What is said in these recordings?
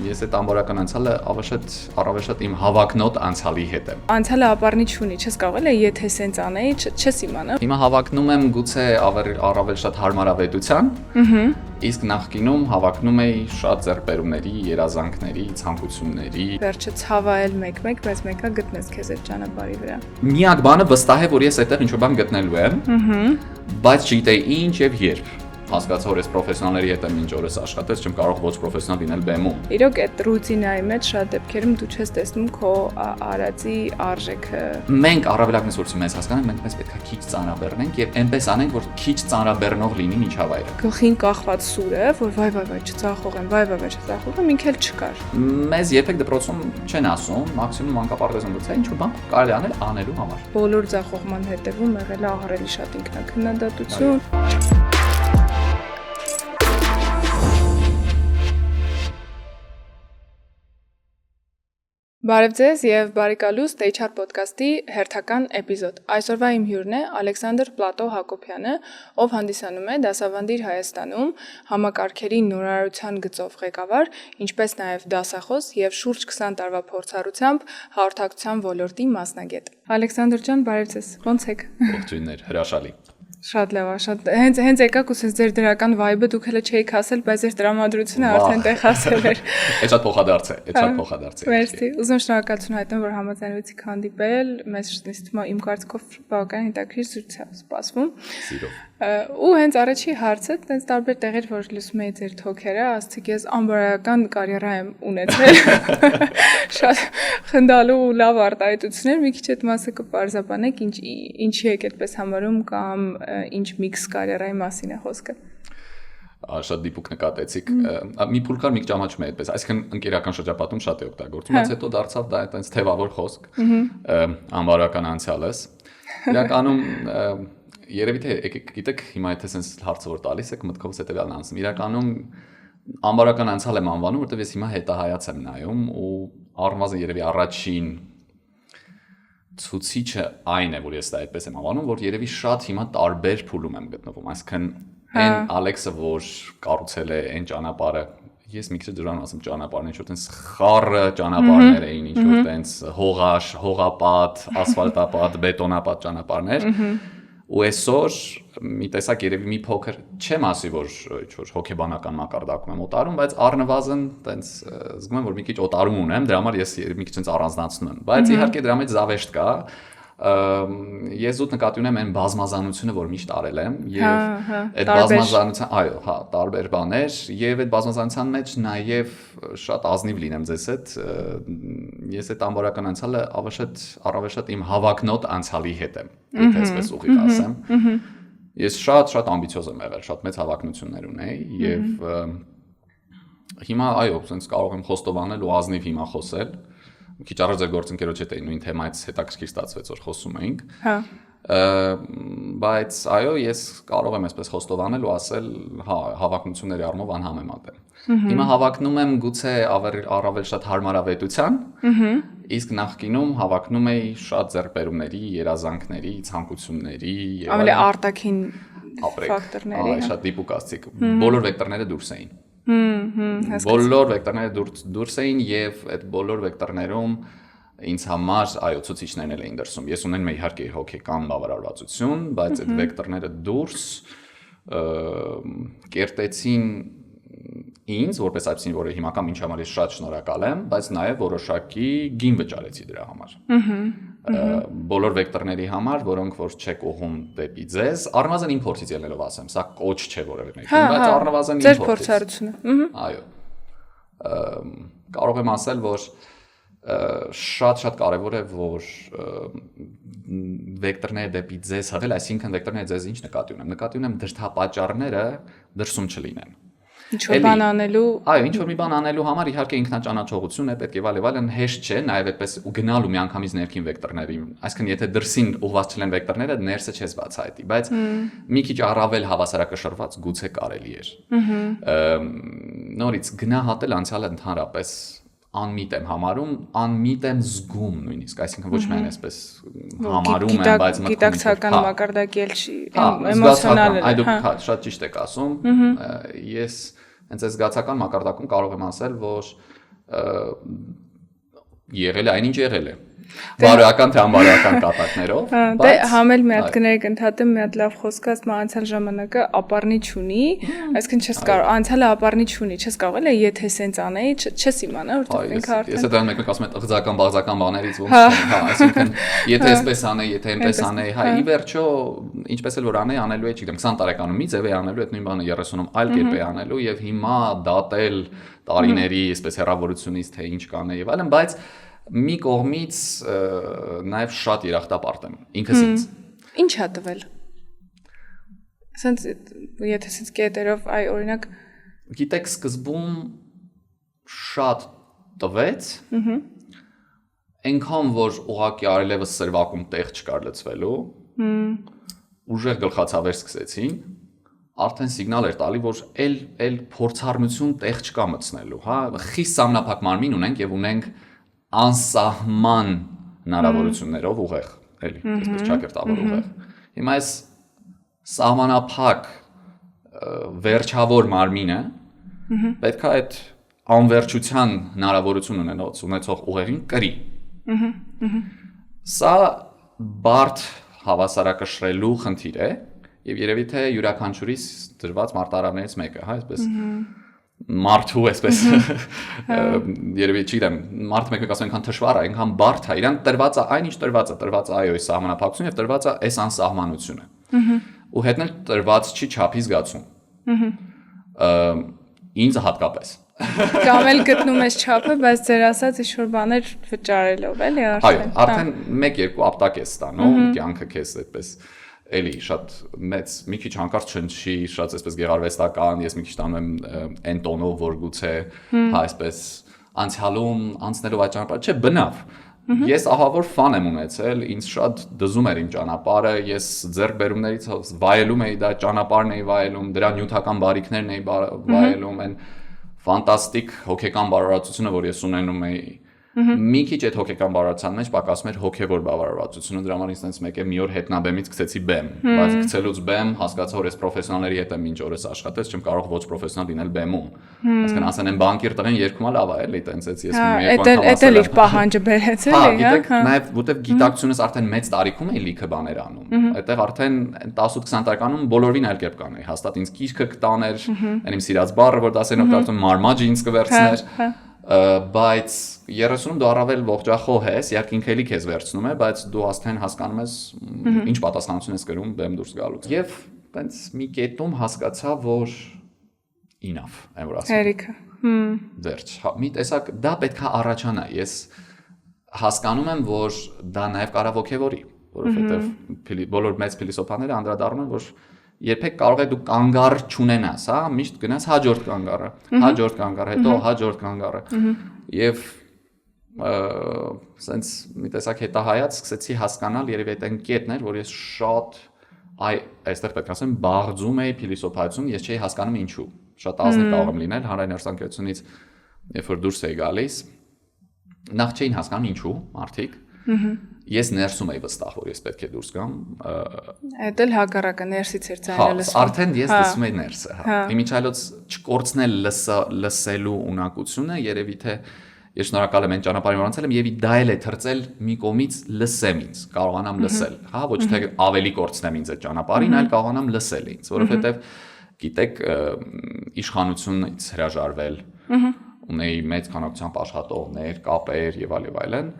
Ես այդ ամբողջական անցյալը առավել շատ իմ հավակնոտ անցյալի հետ եմ։ Անցյալը ապառնիչ չունի, չես կարող էլ եթե սենց անեի, չես իմանա։ Հիմա հավակնում եմ գուցե առավել շատ հարմարավետության, իսկ նախկինում հավակնում էի շատ ձեռքբերումների, երազանքների, ցանկությունների։ Վերջը ցավայել մեկ-մեկ, բայց մեկը գտնես քեզ այդ ճանապարհի վրա։ Միակ բանը վստահ է, որ ես այդտեղ ինչ-որ բան գտնելու եմ, բայց չգիտեի ինչ եւ երբ։ Հասկացա, որ ես պրոֆեսիոնալների հետ եմ մինչ օրս աշխատել, չեմ կարող ոչ պրոֆեսիոնալ լինել բեմում։ Իրոք այդ ռուտինայի մեջ շատ դեպքերում դու չես տեսնում քո արածի արժեքը։ Մենք առավելագույնս որ մեզ հասկանանք, մենք մեզ պետքա քիչ ծանրաբեռնենք եւ այնպես անենք, որ քիչ ծանրաբեռնող լինի միջավայրը։ Գլխին կախված սուրը, որ վայ չծախող եմ, վայ չծախող եմ, ինքն էլ չկար։ Մեզ երբեք դպրոցում չեն ասում, մաքսիմում մանկապարտեզում գուցե ինչ-որ բան կարելի անել անելու համար։ Բոլոր ձախողման հետևում եղել է ահռելի շատ ինքնաքննադատություն։ Բարև ձեզ եւ բարեկալուստ HR podcast-ի հերթական էպիզոդ։ Այսօրվա իմ հյուրն է Ալեքսանդր Պլատո Հակոբյանը, ով հանդիսանում է Դասավանդիր Հայաստանում համակարգերի նորարարության գծով ղեկավար, ինչպես նաեւ դասախոս եւ շուրջ 20 տարվա փորձառությամբ հաղորդակցության ոլորտի մասնագետ։ Ալեքսանդր ջան, բարև ձեզ։ Ո՞նց եք։ Ողջույններ, հրաշալի։ Շատ լավ, շատ հենց եկաք ու sense ձեր դրական vibe-ը դուք հələ չէիք ասել, բայց ձեր տրամադրությունը արդեն տեղ հասել էր։ Այդ շատ փոխադարձ է, Մերսի։ Ուզում շնորհակալություն հայտնել, որ համաձայնվեցիք հանդիպել։ Մեզ իմ կարծիքով բավական հետաքրքիր զրույց է սպասվում։ Սիրով։ Ու հենց առաջի հարցը, տենց տարբեր տեղեր, որ լսում էի ձեր թոքերը, ասացիք ես անբարոյական կարիերա եմ ունեցել։ Շատ խնդալու ու լավ արտահայտություններ, մի քիչ այդ մասը կպարզաբանեք, ինչի եք այդպես համարում կամ ինչ միքս կարիերայի մասին է խոսքը։ Շատ դիպուկ նկատեցիք։ Մի փուլ կար մի քիչ ամաչում է այդպես, այսինքն ընկերական շրջապատում շատ է օգտագործում, բայց հետո դարձավ դա այտենց թևավոր խոսք, անբարոյական անցյալս։ Իրականում երևի թե գիտեք հիմա եթե sense հարցը որ տալիս եք մտքովս հետեւյալն անցնում։ Իրականում անբարոյական անցյալ եմ անվանում, որտեղ ես հիմա հետահայաց եմ նայում ու առնվազն երևի առաջին ցուցիչը այն է, որ ես դա այդպես եմ անվանում, որ երևի շատ հիմա տարբեր փուլում եմ գտնվում, այսինքն այն Ալեքսը, որ կառուցել է այն ճանապարհը, ես մի քիչ դրան ասեմ ճանապարհն, ինչ որ տենց խառը ճանապարհներ էին, ինչ որ տենց հողապատ, ասֆալտապատ, բետոնապատ ճանապարհներ, ու այսօր մի տեսակ երևի մի փոքր չեմ ասի, որ ինչ-որ հոգեբանական մակարդակում եմ օտարում, բայց առնվազն տենց զգում եմ, որ մի քիչ օտարում ունեմ, դրա համար ես մի քիչ տենց առանձնացնում եմ, բայց իհարկե դրա մեջ զավեշտ կա, ես զուտ նկատի ունեմ այն բազմազանությունը, որ միշտ արել եմ, եւ այդ բազմազանության, այո, հա, տարբեր բաներ, եւ այդ բազմազանության մեջ նաեւ շատ ազնիվ լինեմ ձեզ հետ, ես այդ ամբողջական անցյալը առավել շատ իմ հավակնոտ անցյալի հետ եմ, եթե այսպես ուղիղ ասեմ։ Ես շատ ամբիցիոզ եմ եղել, շատ մեծ հավակնություններ ունեի եւ հիմա այո, sense կարող եմ խոստովանել ու ազնիվ հիմա խոսել։ Քիչ առաջ ձեր գործընկերոջ հետ էի նույն թեմայից հետաքրքիր ստացվեց որ խոսում էինք։ Հա։ Բայց այո, ես կարող եմ այսպես խոստովանել ու ասել, հա, հավակնությունների առումով անհամեմատ եմ։ Հիմա հավակնում եմ գուցե առավել շատ հարմարավետության, իսկ նախկինում հավակնում էի շատ ձեռքբերումների, երազանքների, ցանկությունների եւ ավելի արտաքին ֆակտորների։ Այո, շատ դիպուկ ասցիք։ Բոլոր վեկտորները դուրս էին։ Բոլոր վեկտորները դուրս էին եւ այդ բոլոր վեկտորներում ինձ համար այո ցուցիչներն էլ էին դրսում։ Ես ունեմ իհարկե հոգեկան բավարարվածություն, բայց այդ վեկտորները դուրս կերտեցին ինձ որպես այսին, որը հիմա կամ ինչ համար ես շատ շնորհակալ եմ, բայց նաև որոշակի գին վճարեցի դրա համար։ Բոլոր վեկտորների համար, որոնք որ չեք ուղում դեպի ձեզ, առնվազն իմ փորձից ելնելով ասեմ, սա կոչ չէ որևէ մեկին, բայց առնվազն իմ փորձառությունը։ Այո։ Կարող եմ ասել, որ շատ կարևոր է, որ վեկտորները դեպի ձեզ հղել, այսինքն վեկտորները ձեզ ինչ նկատի ունեմ։ Նկատի ունեմ դրդապատճառները դրսում չլինեն։ Ինչ-որ բան անելու։ Այո, ինչ-որ մի բան անելու համար իհարկե ինքնաճանաչողություն է պետք եւ այլն հեշտ չէ, նաեւ այդպես ու գնալու միանգամից ներքին վեկտորների, այսինքն եթե դրսին ուղղված չլեն վեկտորները, ներսը չես բացահայտի, բայց մի քիչ առավել հավասարակշռված գուցե կարելի էր։ Նորից գնահատել անցյալը ընդհանրապես անմիտ եմ համարում, անմիտ եմ զգում նույնիսկ, այսինքն ոչ միայն այսպես համարում եմ, բայց գիտակցական մակարդակի էլ չի, էմոցիոնալ է։ Այո, շատ ճիշտ եք ասում։ Ես հենց այս զգացական մակարդակում կարող եմ ասել, որ եղել է այնինչ եղել է բարոյական թե անբարոյական կատակներով դե համել մի հատ կներեք ընդհատեմ մի հատ լավ խոսք ասում անցյալ ժամանակը ապառնի չունի այսինքն չես կարող անցյալը ապառնի չունի չես կարող էլ եթե սենց անեի չես իմանա որտեղ ինքը արդեն ես դա մեկ ասում եմ ըղձական բաղձական բաներից ոնց հա այսինքն եթե այսպես անեի եթե այնպես անեի հա ի վերջո ինչպես էլ որ անեի անելու է չգիտեմ 20 տարեկանում մի ձև է անելու այդ նույն բանը 30-ում այլ կերպ է անելու եւ հիմա դատել տարիների այսպես հեռավորությունից թե ինչ կանեի եւ այլն բայց մի կողմից նաև շատ երախտապարտ եմ ինքս ինձ ինչ հա տվել սենց եթե սենց կետերով այ օրինակ գիտեք սկզբում շատ տվեց այնքան որ ուղղակի արելևս սրվակում տեղ չկար լցվելու ուժեղ գլխացավեր սկսեցին արդեն սիգնալ էր տալի որ էլ փորձառնություն տեղ չկա մտցնելու հա խիստ սահմանափակ մարմին ունենք եւ ունենք անսահման հնարավորություններով ուղեղ, էլի, այսպես ճակերտավոր ուղեղ։ Հիմա այս սահմանափակ վերջավոր մարմինը պետք է այդ անվերջության հնարավորություն ունեցող ուղեղին կրի։ Սա բարդ հավասարակշռելու խնդիր է եւ երևի թե յուրաքանչյուրիս դրված մարտահրավերներից մեկը, հա, այսպես մարդու այսպես երևի չգիտեմ մարդը մեկ ասում այնքան թշվառ է այնքան բարդ է իրան տրված է այնինչ տրված է այոյի սահմանափակությունը եւ տրված է այս անսահմանությունը ու հետն էլ տրված չի չափի զգացում ինձ հատկապես կամ էլ գտնում ես չափը բայց ձեր ասած ինչ-որ բաներ վճարելով էլի արդեն 1-2 ապտակ ես ստանում կյանքը քեզ այդպես էլի շատ մեծ մի քիչ հանկարծ չնչի շատ այսպես գեղարվեստական ես մի քիչ տանում եմ այն տոնով որ գուցե հա այսպես անցյալում անցնելով այդ ճանապարհը չէ բնավ ես ահավոր ֆան եմ ունեցել ինձ շատ դզում էր իմ ճանապարհը ես ձեռքբերումներից վայելում էի դա ճանապարհն էի վայելում դրա նյութական բարիքներն էի վայելում այն ֆանտաստիկ հոգեկան բարոյացությունը որ ես ունենում էի մի քիչ այդ հոգեկան բարոյացության մեջ պակասում էր հոգևոր բավարարվածությունը դրա համար ինձ մեկ է մի օր հետնաբեմից գցեցի բեմ բայց գցելուց բեմ հասկացա որ ես պրոֆեսիոնալների հետ եմ մինչ օրս աշխատել չեմ կարող ոչ պրոֆեսիոնալ լինել բեմում այսինքն ասեն են բանկիր տղեն երկում լավ է էլի տենց ես մի անգամ ասել իր պահանջը բերեց էլի հա գիտեք նաև որտեվ գիտակցությունս արդեն մեծ տարիքում էի լիքը բաներ անում այդտեղ արդեն 18-20 տարեկանում բոլորին այլ կերպ կանեի հաստատ ինձ գիրքը կտաներ այն իմ սիրած բառը որ դասերով կարծում մարմաջ ինձ կվերցներ բայց 30-ում դու առավել ողջախոհ ես, իհարկե ինքը էլի քեզ վերցնում է, բայց դու աստեն հասկանում ես ինչ պատասխանատվություն ես կրում բեմ դուրս գալուց։ Եվ տենց մի կետում հասկացա, որ enough, այն որ ասում։ Հերիքը։ Վերջ, մի տեսակ դա պետք է առաջանա։ Ես հասկանում եմ, որ դա նաև կարող ոգևորի, որովհետև բոլոր մեծ փիլիսոփաները անդրադառնում են, որ երբեք կարող է դու կանգառ չունենաս, հա, միշտ գնաս հաջորդ կանգառը, հետո հաջորդ կանգառը։ Եվ սենց մի տեսակ հետահայաց սկսեցի հասկանալ երևի այդ այն կետն էր, որ ես շատ այստեղ պետք է ասեմ բաղձում էի փիլիսոփայություն, ես չէի հասկանում ինչու։ Շատ ազնիվ կարող եմ լինել հանրային երթանկյունությունից, երբ որ դուրս էի գալիս, նախ չէին հասկանում ինչու մարդիկ։ Ես ներսում էի վստահ, որ ես պետք է դուրս գամ։ Այդ էլ հակառակը ներսից էր ցայնելը։ Հա, արդեն ես լսում էի ներսը, հա։ Իմիջայլոց չկորցնել լսելու ունակությունը, երևի թե ես շնորհակալ եմ այն ճանապարհին որ անցել եմ եւ դա էլ է թրծել մի կողմից լսեմ ինձ, կարողանամ լսել, հա, ոչ թե ավելի կորցնեմ ինձ այդ ճանապարհին, այլ կարողանամ լսել ինձ, որովհետեւ գիտեք, իշխանությունից հրաժարվել, ունեի մեծ քանակությամբ աշխատողներ, կապեր եւ այլն,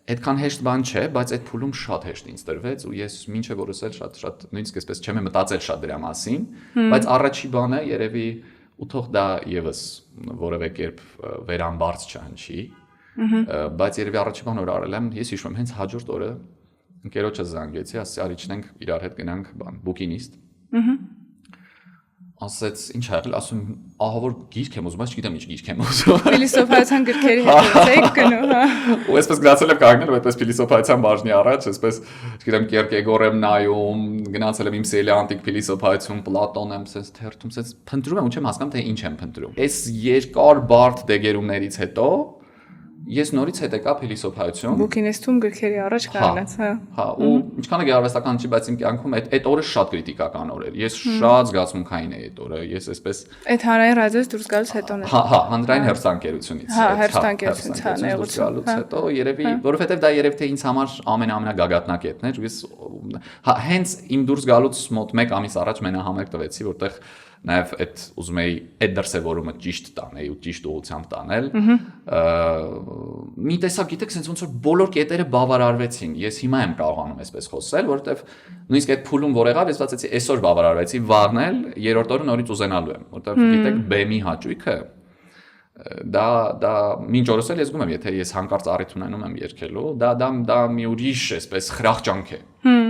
այդքան հեշտ բան չէ, բայց այդ փուլում շատ հեշտ ինձ տրվեց ու ես մինչև որս էլ շատ նույնիսկ այսպես չեմ մտածել շատ դրա մասին, բայց առաջի բանը երևի ու թող դա եւս որևէ կերպ վերամբարձ չհնչի, բայց երևի առաջի բանը որ արել եմ, ես հիշում եմ հենց հաջորդ օրը ընկերոջս զանգեցի, ասացի արի չնենք իրար հետ գնանք բան, բուկինիստ։ Ասեց ինչ ա եղել, ասում ահա որ գիրք եմ ուզում, բայց չգիտեմ ինչ գիրք եմ ուզում։ Փիլիսոփայության գրքերի հետ եք գնում, հա։ Ու այսպես գնացել եմ կանգնել, այդպես փիլիսոփայության բաժնի առաջ, այսպես, չգիտեմ, Կերկեգոր եմ նայում, գնացել եմ իմ սիրելի անտիկ փիլիսոփայություն, Պլատոն եմ, sense թերթում, sense փնտրում եմ ու չեմ հասկանում թե ինչ եմ փնտրում։ Այս երկար բարդ դեգերումներից հետո ես նորից հետ եկա փիլիսոփայություն։ Բուկինեստում գրքերի առաջ կանգնած, հա։ Հա, ու ինչքան է գեղարվեստական չի, բայց իմ կյանքում այդ օրը շատ քրիտիկական օր էր։ Ես շատ զգացմունքային էի այդ օրը։ Ես այսպես այդ հանրային ռադիոյից դուրս գալուց հետո։ Հա, հանրային հերթանկերությունից։ Հա, հերթանկերությունից, հա, դուրս գալուց հետո երևի, որովհետև դա երևի թե ինձ համար ամենագագաթնակետն էր, ես հա, հենց իմ դուրս գալուց մոտ 1 ամիս առաջ մենահամերգ տվեցի, որտեղ նաև այդ ուզում էի այդ դրսևորումը ճիշտ տանել ու ճիշտ ուղղությամբ տանել։ Մի տեսակ գիտեք, sense ոնց որ բոլոր կետերը բավարարվեցին։ Ես հիմա եմ կարողանում այսպես խոսել, որովհետև նույնիսկ այդ փուլում որ եղավ, ես ասացի, այսօր բավարարվեցի, վաղն էլ երրորդ օրը նորից ուզենալու եմ, որովհետև գիտեք, բեմի հաճույքը դա մինչ օրս էլ ես զգում եմ, եթե ես հանկարծ առիթ ունենում եմ երգելու, դա մի ուրիշ այսպես խրախճանք է։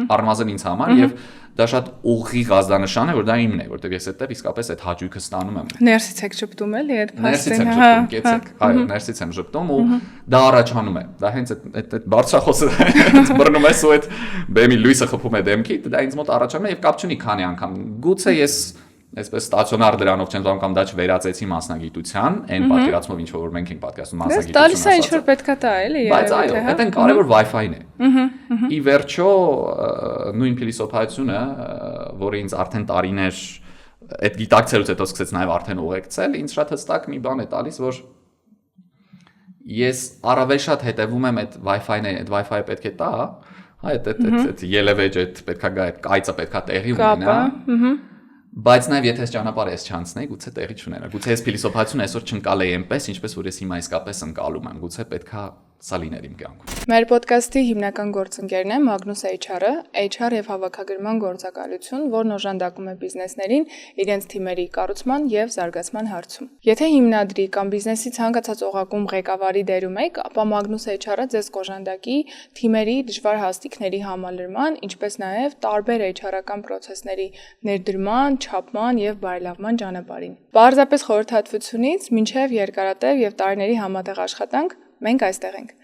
Առնվազն ինձ համար եւ դա շատ ուղիղ ազդանշան է, որ դա իմն է, որտեղ ես այդտեղ իսկապես այդ հաճույքը ստանում եմ։ Ներսից եք ճպտում էլի այդ փաստին, հա, կեցեք, այո, ներսից եմ ճպտում ու դա առաջանում է։ Դա հենց այդ բարձրախոսը բռնում ես ու այդ բեմի լույսը խփում է դեմքիդ, դա ինձ մոտ առաջանում է եւ կապ չունի քանի անգամ։ Գուցե ես այսպես ստացիոնար դրանով չեմ զգում կամ դա չվերածեցի մասնագիտության, այն պատկերացումով ինչ որ մենք ենք պատկերացնում մասնագիտություն։ Տալիս է ինչ որ պետքա տա էլի։ Բայց այո, այդ են կարևոր Wi-Fi-ն է։ Ի վերջո նույն փիլիսոփայությունը, որը ինձ արդեն տարիներ այդ գիտակցելուց հետո սկսեց նաև արդեն ուղեկցել, ինձ շատ հստակ մի բան է տալիս, որ ես առավել շատ հետևում եմ այդ Wi-Fi-ն, այդ Wi-Fi-ը պետք է տա, հա, այդ ելևեջ, այդ պետքա գա, այդ կայծը պետքա տեղի ունենա։ Բայց նաև եթե այս ճանապարհը ես չանցնեի, գուցե տեղի չունենա։ Գուցե այս փիլիսոփայությունը այսօր չընկալեի այնպես, ինչպես որ ես հիմա իսկապես ընկալում եմ։ Գուցե պետքա սա լիներ իմ կյանքում։ Մեր ոդկասթի հիմնական գործընկերն է Magnus HR-ը, HR եւ հավաքագրման գործակալություն, որն օժանդակում է բիզնեսներին իրենց թիմերի կառուցման եւ զարգացման հարցում։ Եթե հիմնադրի կամ բիզնեսի ցանկացած օղակում ղեկավարի դերում եք, ապա Magnus HR-ը ձեզ կօժանդակի թիմերի դժվար հաստիքների համալրման, ինչպես նաեւ տարբեր HR-ական process-ների ներդրման, չափման եւ բարելավման ճանապարհին։ Պարզապես խորհրդատվությունից մինչեւ երկարատև եւ տարիների համատեղ աշխատանք մենք այստեղ ենք։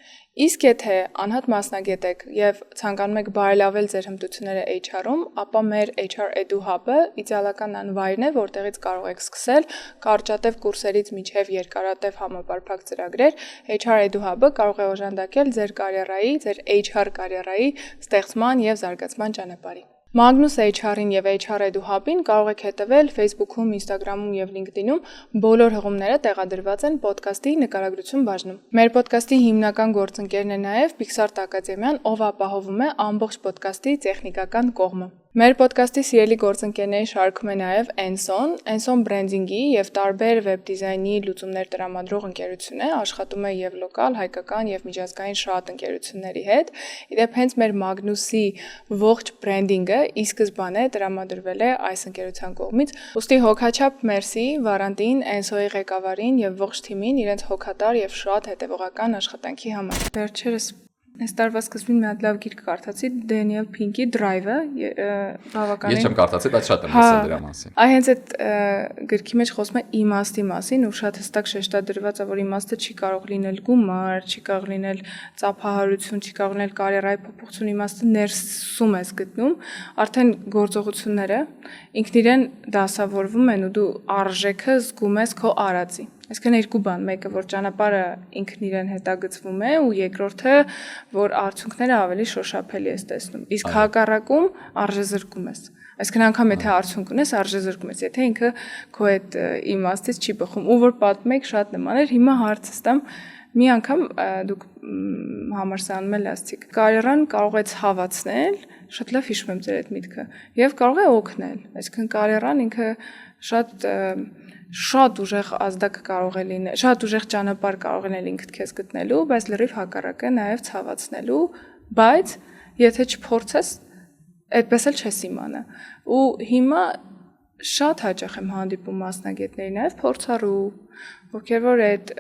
Իսկ եթե անհատ մասնագետ եք եւ ցանկանում եք բարելավել ձեր հմտությունները HR-ում, ապա մեր HR Edu Hub-ը իդեալական անվայրն է, որտեղից կարող եք սկսել կարճատև կուրսերից մինչեւ երկարատև համապարփակ ծրագրեր։ HR Edu Hub-ը կարող է օժանդակել ձեր կարիերայի, ձեր HR կարիերայի ստեղծման եւ զարգացման ճանապարհին։ Magnus HR-ին եւ HR Edu Hub-ին կարող եք հետևել Facebook-ում, Instagram-ում եւ LinkedIn-ում, բոլոր հղումները տեղադրված են ոդկասթի նկարագրություն բաժնում։ Մեր ոդկասթի հիմնական գործընկերն է նաեւ Pixart Ակադեմիան, ով ապահովում է ամբողջ ոդկասթի տեխնիկական կողմը։ Մեր ոդկասթի սիրելի գործընկերների շարքում է նաև Enson բրենդինգի եւ տարբեր վեբ դիզայնի լուծումներ տրամադրող ընկերություն է, աշխատում է եւ լոկալ, հայկական եւ միջազգային շատ ընկերությունների հետ։ Իդեպ հենց մեր Magnus-ի ողջ բրենդինգը ի սկզբանե տրամադրվել է այս ընկերության կողմից։ Ուստի հոգաչափ մերսի Վարանտին, Enso-ի ղեկավարին եւ ողջ թիմին իրենց հոգատար եւ շատ հետեւողական աշխատանքի համար։ Վերջերս այս տարվա սկզբին մի հատ լավ գիրք կարդացի Դենիել Փինկի Drive-ը, բավականին։ Ես չեմ կարդացի, բայց շատ եմ լսել դրա մասին։ Այ հենց այդ գրքի մեջ խոսում է իմաստի մասին ու շատ հստակ շեշտադրված է, որ իմաստը չի կարող լինել գումար, չի կարող լինել ծափահարություն, չի կարող լինել կարիերայի փոփոխություն, իմաստը ներսում ես գտնում, արդեն գործողությունները ինքն իրեն դասավորվում են ու դու արժեքը զգում ես քո արածի։ Այսինքն երկու բան, մեկը որ ճանապարհը ինքն իրեն հետագծվում է ու երկրորդը որ արդյունքները ավելի շոշափելի ես տեսնում։ Իսկ հակառակում արժեզրկում ես։ Այսինքն անգամ եթե արդյունք ունես, արժեզրկում ես, եթե ինքը քո այդ իմաստից չի բխում։ Ու որ պատմեք շատ նման էր, հիմա հարցը ստամ մի անգամ դուք համարսանում եք լաստիկ։ Կարիերան կարող է ցավացնել, շատ լավ հիշում եմ ձեր այդ միտքը, եւ կարող է օգնել։ Այսինքն կարիերան ինքը շատ ուժեղ ազդակ կարող է լինել, շատ ուժեղ ճանապարհ կարող է լինել ինքդ քեզ գտնելու, բայց լրիվ հակառակը նաև ցավացնելու, բայց եթե չփորձես, այդպես էլ չես իմանա։ Ու հիմա շատ հաճախ եմ հանդիպում մասնագետների նաև փորձառու, ովքեր որ այդ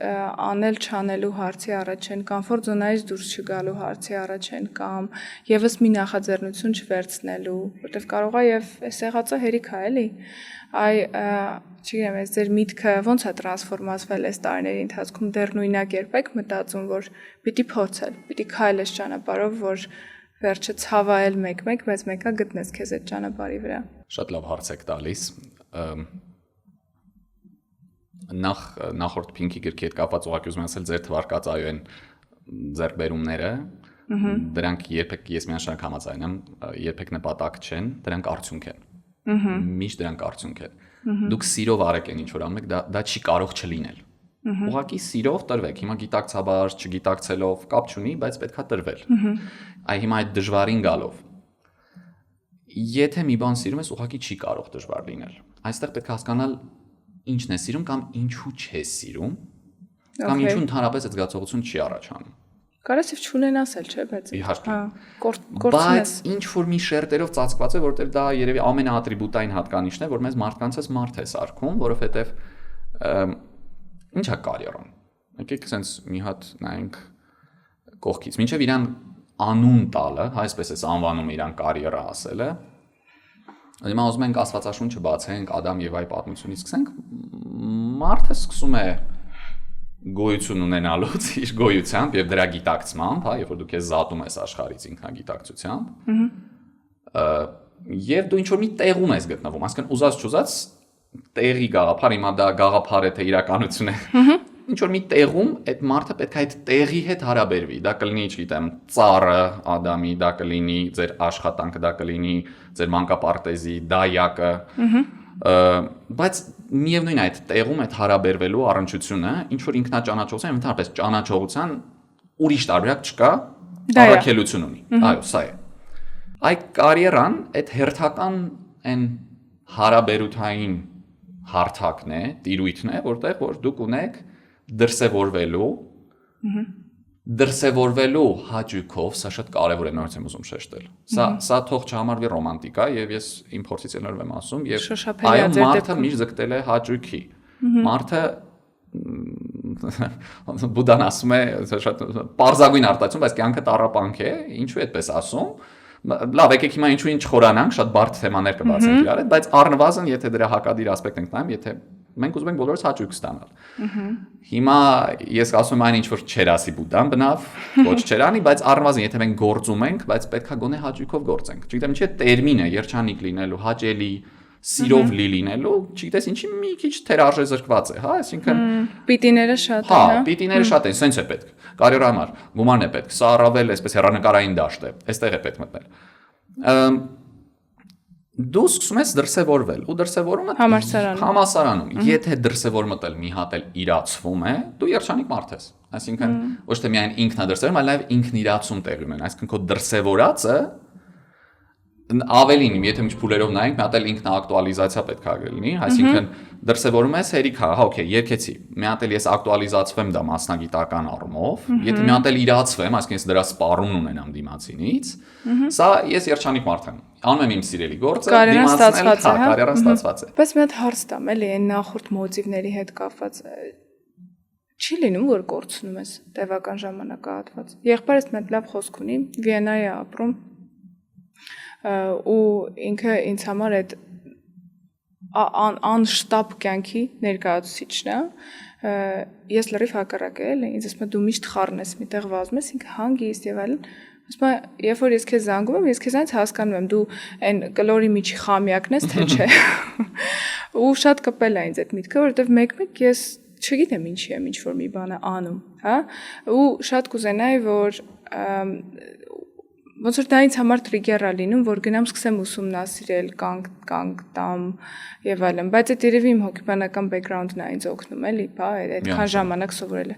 անել չանելու հարցի առաջ են, կոմֆորտ զոնայից դուրս չգալու հարցի առաջ են կամ եւս մի նախաձեռնություն չվերցնելու, որտեվ կարող է եւ այս եղածը հերիք է, էլի։ Այ չգիտեմ, այս ձեր միտքը ոնց է տրանսֆորմացվել այս տարիների ընթացքում, դեռ նույնակ երբ եք մտածում, որ պիտի փորձել, պիտի քայլես ճանապարհով, որ վերջը ցավայել մեկ-մեկ, բայց մեկը գտնես քեզ այդ ճանապարհի վրա։ Շատ լավ հարց եք տալիս։ նախորդ Pink-ի գրքի հետ կապված ուղղակի ուզում եմ ասել ձեր թվարկած այո են ձեռքբերումները դրանք երբեք ես միանշանակ համաձայն եմ երբեք նպատակ չեն դրանք արդյունք են միշտ դրանք արդյունք են դուք սիրով արեք այն ինչ որ անում եք դա չի կարող չլինել ուղղակի սիրով տրվեք հիմա գիտակցաբար չգիտակցելով կապ չունի բայց պետքա տրվել այ հիմա այդ դժվարին գալով եթե մի բան սիրում ես ուղղակի չի կարող դժվար լինել այստեղ պետք է հասկանալ ինչն է սիրում կամ ինչու չես սիրում կամ ինչու ընդհանրապես այդ զգացողություն չի առաջանում Կարես եւ չունենաս էլ չէ բայց իհարկե բայց ինչ որ մի շերտերով ծածկված է որտեղ դա երևի ամենաատրիբուտային հատկանիշն է որ մեզ մարդկանցից մարդ է սարքում որովհետեւ ինչա կարիերան եկեք sense մի հատ նայենք կողքից մինչեւ իրան անուն տալը այսպես էս անվանում իրան կարիերա ասելը հիմա ուզում ենք աստվածաշունչը բացենք Ադամ եւ Եվայի պատմությունից սկսենք մարդը սկսում է գոյություն ունենալուց իր գոյությամբ եւ դրա գիտակցմամբ, հա, երբ որ դու քեզ զատում ես աշխարհից ինքնագիտակցությամբ, եւ դու ինչ որ մի տեղում ես գտնվում, այսինքն ուզած չուզած տեղի գաղափար, հիմա դա գաղափար է թե իրականություն է։ Ինչ որ մի տեղում այդ մարդը պետք է այդ տեղի հետ հարաբերվի, դա կլինի, չգիտեմ, ծառը Ադամի, դա կլինի ձեր աշխատանքը, դա կլինի ձեր մանկապարտեզի դայակը, բայց միևնույն այդ տեղում այդ հարաբերվելու առնչությունը ինչ որ ինքնաճանաչողության, ընդհանրապես ճանաչողության ուրիշ տարբերակ չկա, առաքելություն ունի։ Այո, սա է։ Այ կարիերան այդ հերթական այն հարաբերութային հարթակն է, տիրույթն է, որտեղ որ դուք ունեք դրսևորվելու հաճույքով, սա շատ կարևոր է նորից եմ ուզում շեշտել։ Սա թող չհամարվի ռոմանտիկա եւ ես իմ փորձից ելնելով եմ ասում եւ այո մարդը միշտ ձգտել է հաճույքի։ Մարդը Բուդան ասում է շատ պարզագույն արտահայտություն, բայց կյանքը տառապանք է, ինչու է այդպես ասում։ Լավ, եկեք հիմա ինչու ինչ խորանանք, շատ բարդ թեմաներ կբացենք իրար հետ, բայց առնվազն եթե դրա հակադիր ասպեկտ ենք նայում, եթե մենք ուզում ենք բոլորս հաճույք ստանալ։ Հիմա ես ասում եմ այն ինչ որ չեր ասի Բուդան, բնավ, ոչ չեր անի, բայց առնվազն եթե մենք գործում ենք, բայց պետքա գոնե հաճույքով գործենք։ Չգիտեմ, ինչի՞ տերմինը երջանիկ լինելու, հաճելի, սիրով լինելու, չգիտես ինչի մի քիչ թերարժե զրկված է, հա, այսինքն պիտիները շատ են, հա, պիտիները շատ են, սենց է պետք։ Կարիերա համար գումարն է պետք, սա առավել այսպես հեռանկարային դաշտ է, այստեղ է պետք մտնել։ Դու սկսում ես դրսևորվել ու դրսևորումը համալսարանում եթե դրսևոր մտել մի հատ էլ իրացվում է դու երջանիկ մարդ ես այսինքն ոչ թե միայն ինքնադրսևորում այլ նաև ինքնիրացում տեղի ունեն այսինքն քո դրսևորածը ավելին եթե ինչ փուլերով նայենք մի հատ էլ ինքնաակտուալիզացիա պետք է լինի այսինքն դրսևորում ես հերիք հա օքեյ երկեցի մի հատ էլ ես ակտուալիզացվեմ դա մասնագիտական առումով եթե մի հատ էլ իրացվեմ այսինքն ես դրա սպառումն ունենամ դիմացինից սա ես երջանիկ մարդ եմ անում եմ իմ սիրելի գործը կարիերան ստացված է բայց մի հատ հարց տամ էլի այն նախորդ մոտիվների հետ կապված չի լինում որ կորցնում ես տևական ժամանակահատված եղբայրս մի հատ լավ խոսք ունի Վիեննայի ապրում ու ինքը ինձ համար այդ անշտապ կյանքի ներկայացուցիչն է ես լրիվ հակառակ եմ ինձ ասում դու միշտ խառն ես միտեղ վազում ես ինքը հանգիստ եւ այլն ասում երբ որ ես քեզ զանգում եմ ես քեզանից հասկանում եմ դու այն կլորի միջի խամյակն ես թե չէ ու շատ կպել է ինձ այդ միտքը որովհետեւ մեկ-մեկ ես չգիտեմ ինչի եմ ինչ որ մի բանը անում հա ու շատ կուզենայի որ ոնց որ դա ինձ համար տրիգեր է լինում, որ գնամ սկսեմ ուսումնասիրել, կանգ տամ եւ այլն, բայց այդ երևի իմ հոգեբանական բեքգրաունդն է ինձ օգնում, էլի, բա, այդքան ժամանակ սովորելը։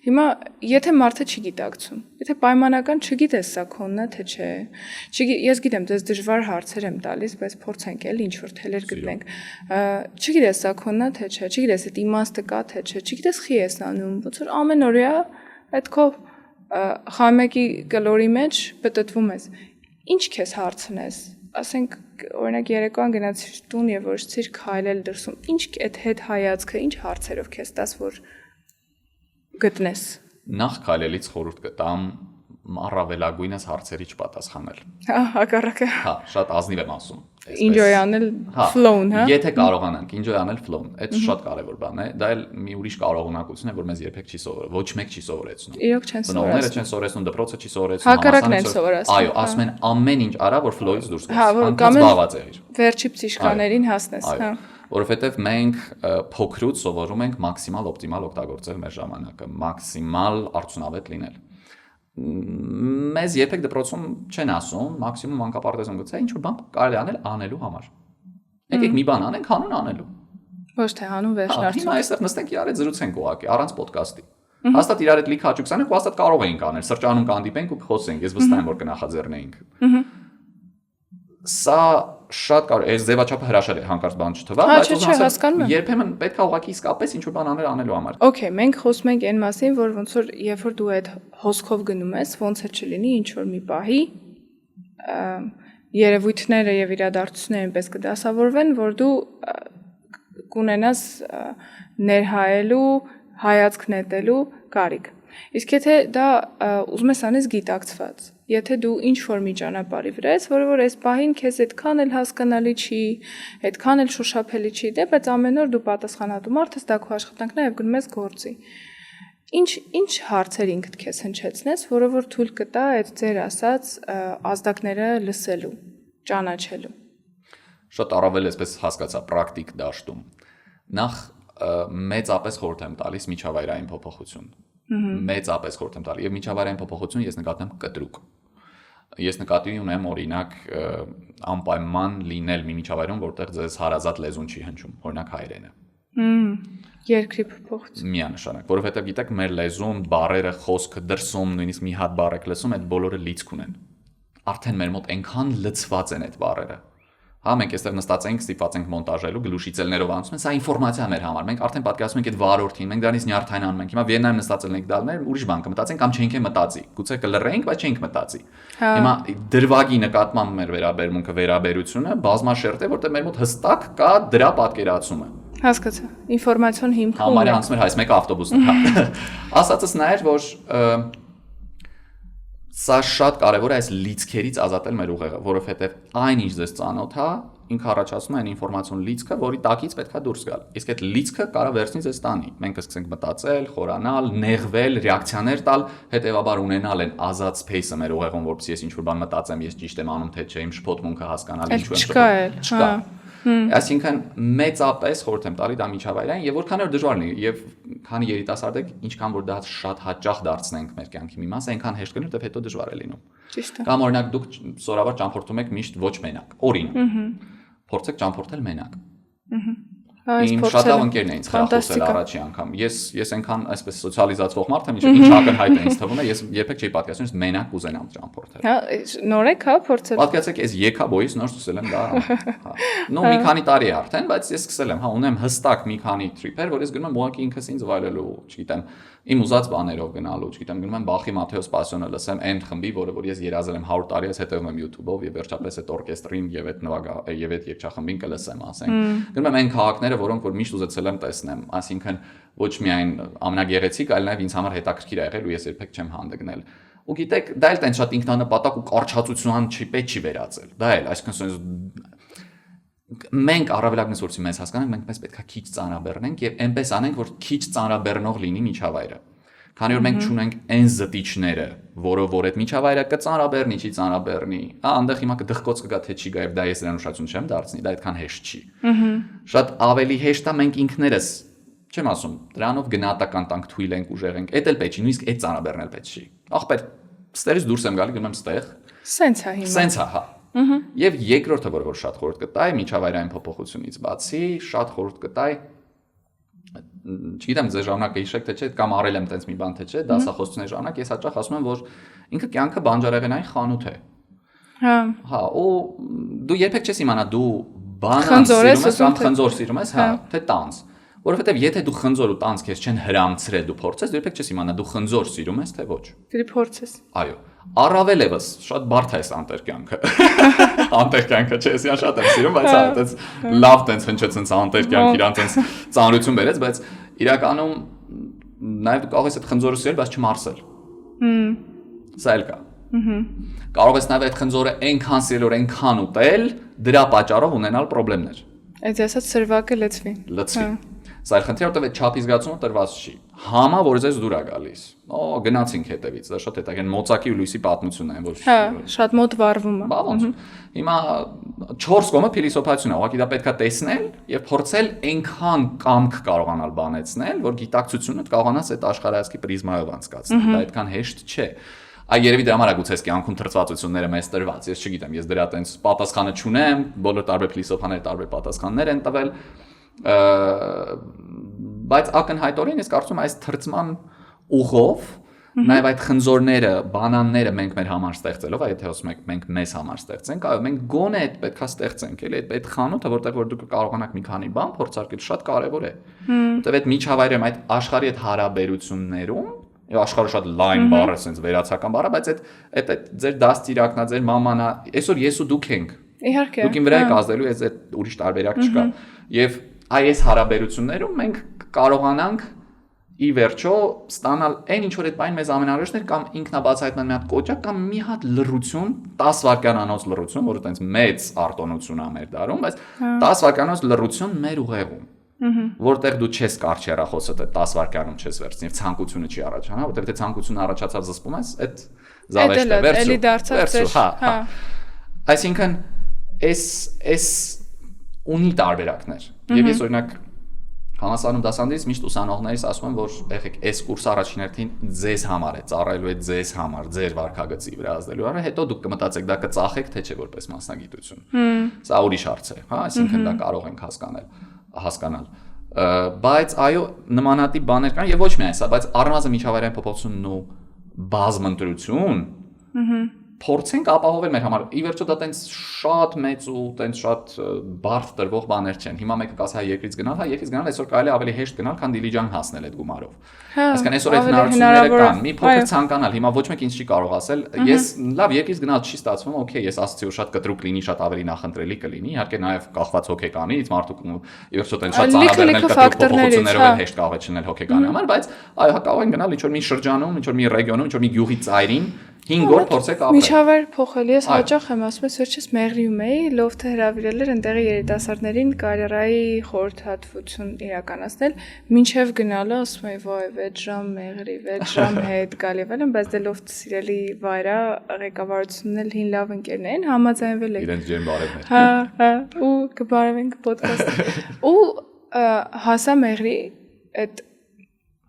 Հիմա եթե մարդը չգիտակցում, եթե պայմանական չգիտես սա քոնն է թե չէ։ Ես գիտեմ, դες դժվար հարցեր եմ տալիս, բայց փորձենք էլի ինչ որ թելեր գտնենք։ Չգիտես սա քոնն է թե չէ, չգիտես այդ իմաստը կա թե չէ, չգիտես խի ես անում, ոնց որ ամեն օրյա այդ քո խամեկի գլորի մեջ պտտվում ես ինչ քեզ հարցնես ասենք օրինակ երեկոյան գնացիր տուն եւ որոշեցիր քայլել դրսում ինչ այդ հետ հայացքը ինչ հարցերով քեզ տաս որ գտնես նախ քայլելից խորհուրդ կտամ առավելագույնս հարցերի չպատասխանել հակառակը հա շատ ազնիվ եմ ասում enjoy անել flow-ն հա եթե կարողանանք enjoy անել flow-ն այդ շատ կարևոր բան է դա էլ մի ուրիշ կարողունակություն է որ մեզ երբեք չի սովորել ոչ մեկ չի սովորեցնում իրոք չեն բնողները չեն սովորեցնում դպրոցը չի սովորեցնում հակառակն են սովորացնում այո ասում են ամեն ինչ արա որ flow-ից դուրս գաս անկամ զբաղված եղիր վերջի փսիշկաներին հասնես հա որովհետև մենք փոքրուց սովորում ենք մաքսիմալ օպտիմալ օգտագործել մեր ժամանակը, մաքսիմալ արդյունավետ լինել։ Մեզ երբեք դպրոցում չեն ասում, մաքսիմում մանկապարտեզում գուցե ինչ որ բան կարելի անել անելու համար։ Եկեք մի բան անենք հանուն անելու։ Ոչ թե հանուն վերջնարդյունք։ Հիմա այստեղ նստենք իրար հետ զրուցենք ուղղակի առանց ոդկասթի։ Հաստատ իրար հետ լիքը հաճույք սանենք ու հաստատ կարող էինք անել, սրճարանում կհանդիպենք ու կխոսենք, ես վստահ եմ որ կնախաձեռնեինք։ Սա շատ կարող է, այս ձևաչափը հրաշալի է, հանկարծ բան չթվա, բայց երբեմն պետք է ուղղակի իսկապես ինչ որ բան անելու համար։ Okay, մենք խոսում ենք այն մասին, որ ոնց որ երբ որ դու այդ հոսքով գնում ես, ոնց էլ չլինի ինչ որ մի պահի երևույթները եւ իրադարձությունները այնպես կդասավորվեն, որ դու կունենաս ներհայելու, հայացք նետելու կարիք։ Իսկ եթե դա ուզում ես անես գիտակցված, եթե դու ինչ որ մի ճանապարհի վրա ես, որը որ այս պահին քեզ այդքան էլ հասկանալի չի, այդքան էլ շոշափելի չի, դե բայց ամեն օր դու պատասխանատու մարդ ես, դա քո աշխատանքն է եւ գնում ես գործի։ Ինչ հարցեր ինքդ քեզ հնչեցնես, որը որ թույլ կտա այդ ձեր ասած ազդակները լսելու, ճանաչելու։ Շատ առավել էսպես հասկացա պրակտիկ դաշտում։ Նախ մեծապես խորհուրդ եմ տալիս միջավայրային փոփոխություն։ Մեծապես խորհուրդ եմ տալիս եւ միջավայրային փոփոխություն ես նկատում եմ կտրուկ։ Ես նկատի ունեմ օրինակ անպայման լինել մի միջավայրում, որտեղ ձեզ հարազատ լեզուն չի հնչում, օրինակ հայերենը։ Երկրի փոփոխություն։ Միանշանակ, որովհետեւ գիտեք մեր լեզուն, բառերը, խոսքը, դրսում նույնիսկ մի հատ բառ եք լսում, այդ բոլորը լիցք ունեն։ Արդեն մեր մոտ այնքան լցված են այդ բառերը։ Հա մենք այստեղ նստած ենք, ստիպված ենք մոնտաժելու, գլուշի ցելներով անցնում են, սա ինֆորմացիա մեր համար։ Մենք արդեն պատկերացնում ենք այդ վարորդին, մենք դրանից նյարդային անում ենք։ Հիմա Վիեննայում նստած ենք դալներ, ուրիշ բան կմտածենք կամ չենք մտածի։ Գուցե կլռենք, բայց չենք մտածի։ Հիմա դրվագի նկատմամբ մեր վերաբերմունքը, վերաբերությունը բազմաշերտ է, որտեղ մեր մոտ հստակ կա դրա պատկերացումը։ Հասկացա։ Ինֆորմացիոն հիմքում։ Համարյա անցնում էր հայս մեկ ավտոբուսն։ Ասածս նա էր, որ սա շատ կարևոր է այս լիցքերից ազատել մեր ուղեղը, որովհետև այն ինչ ձեզ ծանոթ է, ինքը առաջացնում է այն ինֆորմացիոն լիցքը, որի տակից պետք է դուրս գալ։ Իսկ այդ լիցքը կարող վերցնի ձեզ տանի։ Մենք կսկսենք մտածել, խորանալ, նեղվել, ռեակցիաներ տալ, հետեւաբար ունենալ այն ազատ space-ը մեր ուղեղում, որպեսզի ես ինչ որ բան մտածեմ, ես ճիշտ եմ անում, թե չէ, իմ շփոթմունքը հասկանալ ինչու եմ շփոթում։ Չկա։ Այսինքն մեծապես խորհուրդ եմ տալի դա միջավայրային եւ որքան որ դժվար լինի եւ քանի երիտասարդ եք ինչքան որ դա շատ հաճախ դարձնենք մեր կյանքի մի մասը այնքան հեշտ կլինի որտեւ հետո դժվար է լինում։ Ճիշտ է։ Կամ օրինակ դուք սովորաբար ճամփորդում եք միշտ ոչ մենակ։ Օրինակ փորձեք ճամփորդել մենակ։ Իմ շատ լավ ընկերն է ինձ խրախուսել առաջի անգամ։ Ես այնքան այսպես սոցիալիզացվող մարդ եմ, ինչ ակնհայտ է ինձ թվում է, ես երբեք չի պատկերացնում, ես մենակ կուզենամ ճամփորդել։ Հա, նոր եք հա փորձել։ Պատկերացեք, ես ԵՔԲ-ից նոր սկսել եմ դա։ Հա։ Նո մի քանի տարի է արդեն, բայց ես սկսել եմ, հա, ունեմ հստակ մի քանի trip-եր, որ ես գնում եմ ուղղակի ինքս ինձ վայելելու, չգիտեմ, իմ ուզած բաներով գնալու, չգիտեմ, գնում եմ Բախի Մաթեոս Պասյոնը լսեմ այն խմբի, որը ես երազել եմ 100 տարի, ես հետևում եմ YouTube-ով եւ վերջապես այդ օրկեստրին եւ այդ նվագ եւ այդ երգչախմբին կլսեմ, ասենք։ Գնում եմ այն քաղաքները, որոնք որ միշտ ուզեցել եմ տեսնեմ, այսինքն ոչ միայն ամենագեղեցիկ, այլ նաեւ ինձ համար հետաքրքիր է եղել ու ես երբեք չեմ հանդգնել։ Ու գիտեք, դա էլ տենց շատ ինքնանպատակ ու կարճացության չի վերածել։ Դա էլ, այսինքն մենք առավելագույն սուրճի մեզ հասկանանք, մենք պետք է քիչ ծանրաբեռնենք եւ այնպես անենք, որ քիչ ծանրաբեռնող լինի միջավայրը։ Քանի որ մենք չունենք այն զտիչները, որով որ այդ միջավայրը կծանրաբեռնի, չի ծանրաբեռնի, հա, այնտեղ հիմա կդղկոց կգա թե չի գա եւ դա ես դրան ուշադրություն չեմ դարձնի, դա այդքան հեշտ չի։ Շատ ավելի հեշտ է մենք ինքներս, չեմ ասում, դրանով գնահատական տանք թույլ ենք ուժեղ ենք, էդ էլ պետք չի, նույնիսկ այդ ծանրաբեռնել պետք չի։ Ախպեր, ստերից դուրս եմ գալի, գնում եմ ստեղ։ Սենց է հիմա։ Սենց է, հա։ Եվ երկրորդը, որ շատ խորհուրդ կտայի միջավայրային փոփոխությունից բացի, շատ խորհուրդ կտայի, չգիտեմ, ձեր ժամանակը հիշեք թե չէ, կամ արել եմ տենց մի բան թե չէ, դասախոսությունների ժամանակ ես հաճախ ասում եմ, որ ինքը կյանքը բանջարեղենային խանութ է։ Հա։ Հա, ու դու երբեք չես իմանա դու բանան սիրում ես կամ խնձոր սիրում ես, հա, թե տանց։ Որովհետև եթե դու խնձոր ու տանց քեզ չեն հրամցրել դու փորձես, դու երբեք չես իմանա դու խնձոր սիրում ես թե ոչ։ Դու փորձես։ Այո, առավել եւս շատ բարդ է այս անտեր կյանքը։ Անտեր կյանքը չէ, ես շատ եմ սիրում, բայց հա, այդպես լավ տենց հնչեցնց անտեր կյանք իրան տենց ծանրություն բերեց, բայց իրականում նաեւ դու կարող ես այդ խնձորը սիրել, բայց չմարսել։ Սա էլ կա։ Կարող ես նաեւ այդ խնձորը այնքան սիրել, որ այնքան ուտել, դրա պատճառով ունենալ խնդիրներ։ Այդ ասած սրվակը լցվի։ Լցվի։ Սա էլ խնդիրը, որտեղ այդ չափի զգացումը տրված չի։ համա, որ ձեզ դուր է գալիս։ Գնացինք հետևից, դա շատ հետաքրքիր մոծակի ու լույսի պատմությունն է, որ Հա, շատ մոտ վառվում է։ Բա ոնց։ Հիմա 4 կողմը փիլիսոփայություն է, ուղղակի դա պետքա տեսնել եւ փորձել այնքան կամք կարողանալ բանեցնել, որ գիտակցությունը կարողանաս այդ աշխարհայացքի պրիզմայով անցկացնել։ Դա այդքան հեշտ չէ։ Այ երևի դրա համար է գուցե կյանքում թրծվածությունները մեզ տրված։ Ես չգիտեմ, ես դրա տենց պատասխանը չունեմ, բոլոր տարբեր փիլիսոփաները տարբեր պատասխաններ են տվել, բայց ակնհայտորեն ես կարծում եմ այս թրծման ուղով նաև այդ խնձորները, բանանները մենք մեր համար ստեղծելով, այդ ասում ենք մենք մեզ համար ստեղծենք, այո, մենք գոնե այդ պետքա ստեղծենք, էլի այդ խանութը, որտեղ որ դուք կարողանաք մի քանի բան փորձարկել, շատ կարևոր է։ Որտեղ այդ միջավայրում այդ աշխարհի այդ հարաբերություններում եւ աշխարհը շատ լայն բառ է, sense վերացական բառ է, բայց այդ ձեր դաստիարակնա, ձեր մամանա, այսօր ես ու դուք ենք։ Իհարկե։ Դուք ին վրա եք ազդելու, այդ ուրիշ տարբերակ չկա։ Եվ այս հարաբերություններում մենք կարողանանք ի վերջո ստանալ այն ինչ որ այդ բանը մեզ ամենահրաժեշտն էր կամ ինքնաբացահայտման մի հատ կոճակ կամ մի հատ լռություն 10 վայրկյանանոց լռություն, որը տենց մեծ արտոնություն է մեր դարում, բայց 10 վայրկյանոց լռություն մեր ուղեղում, որտեղ դու չես կարճ հեռախոսդ այդ 10 վայրկյանում չես վերցնի եւ ցանկությունը չի առաջանա, որտեղ եթե ցանկությունը առաջացավ զսպում ես, այդ զավեշտ է վերցու, էլի դարձավ, հա։ Այսինքն այս ունի տարբերակներ եւ ես օրինակ համասարում դասանդից միշտ ուսանողներից ասում եմ, որ եղեք այս կուրսը առաջին հերթին ձեզ համար է, ծառայելու է ձեզ համար, ձեր վարքագծի վրա ազդելու համար, հետո դուք կմտածեք դա կծախեք, թե չէ որպես մասնագիտություն։ Սա ուրիշ հարց է, հա, այսինքն դա կարող ենք հասկանալ։ Բայց այո, նմանատիպ բաներ կան եւ ոչ միայն սա, բայց առնվազն միջավայրային փոփոխությունն ու բազմընտրություն փորձենք ապահովել մեր համար։ Ի վերջո դա տենց շատ մեծ ու տենց շատ բարդ տրվող բաներ չեն։ Հիմա մեկը կասի հայ երկրից գնալ, այսօր կարելի է ավելի հեշտ գնալ, քան Դիլիջան հասնել այդ գումարով։ Այսինքն այսօր այդ հնարավորությունները կան։ Մի փոքր ցանկանալ, հիմա ոչ մեկ ինձ չի կարող ասել, ես լավ երկրից գնալ չի ստացվում, օքեյ, ես ասացի որ շատ կտրուկ լինի, շատ ավելի նախընտրելի կլինի, իհարկե նաև կախված հոգեկանից, մարդու ի վերջո տենց շատ ծանրաբեռնել կտրուկ փոփոխություններով էլ հեշտ կարող է չնել հոգեկանի համար, բայց այո, կարող են գնալ ինչ որ մի շրջանում, ինչ որ մի ռեգիոնում, ինչ որ մի գյուղի ծայրին 5 օր փորձեք ապրել։ Միջավայր փոխել ես հաճախ եմ ասում, ես վերջից Մեղրիում էի, լոֆթը հրավիրել էր այնտեղի երիտասարդներին կարիերայի խորհրդատվություն իրականացնել, մինչև գնալը ասում էի, վայ 6 ժամ Մեղրի, 6 ժամ հետ գալի վելն, բայց դե լոֆթը սիրելի վայր է, ղեկավարությունն էլ հին լավ ընկերներ են, համաձայնվել եք։ Իրենց ջերմ բարևներ։ Հա, ու կբարևենք ոդքասթ։ Ու հասա Մեղրի այդ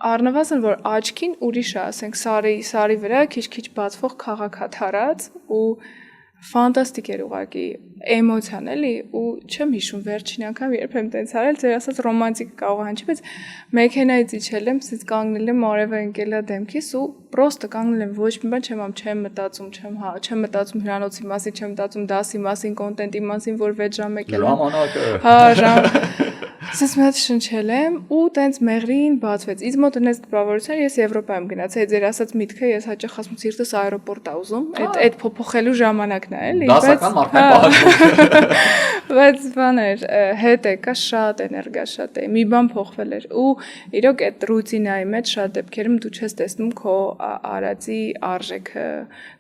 առնվազն որ աչքին ուրիշ է, ասենք սարի վրա քիչ-քիչ բացվող քաղաք է թարած ու ֆանտաստիկ էր ուղղակի էմոցիան էլի ու չեմ հիշում վերջին անգամ երբ եմ տենց արել, ձեր ասած ռոմանտիկ կարող է հնչի, բայց մեքենայից իջել եմ, ցից կանգնել եմ արևը ընկել է դեմքիս ու պրոստը կանգնել եմ, ոչ մի բան չեմ մտածում, չեմ մտածում հյուրանոցի մասին, չեմ մտածում դասի մասին, կոնտենտի մասին, որ 6 ժամ եկել եմ։ Ժամանակը։ Հա, ժամ։ Սենց մի հատ շնչել եմ ու տենց Մեղրին բացվեց։ Ինձ մոտ ունեց տպավորություն, ես Եվրոպայում գնացի, այդ ձեր ասած միտքը ես հաճախ ասում սիրտս աերոպորտ է ուզում, այդ փոփոխելու ժամանակն է, էլի, դասական մարդկային պահանջ։ Բայց բաներ, հետ եկա շատ էներգիա շատ է։ Մի բան փոխվել էր ու իրոք այդ ռուտինայի մեջ շատ դեպքերում դու չես տեսնում քո արածի արժեքը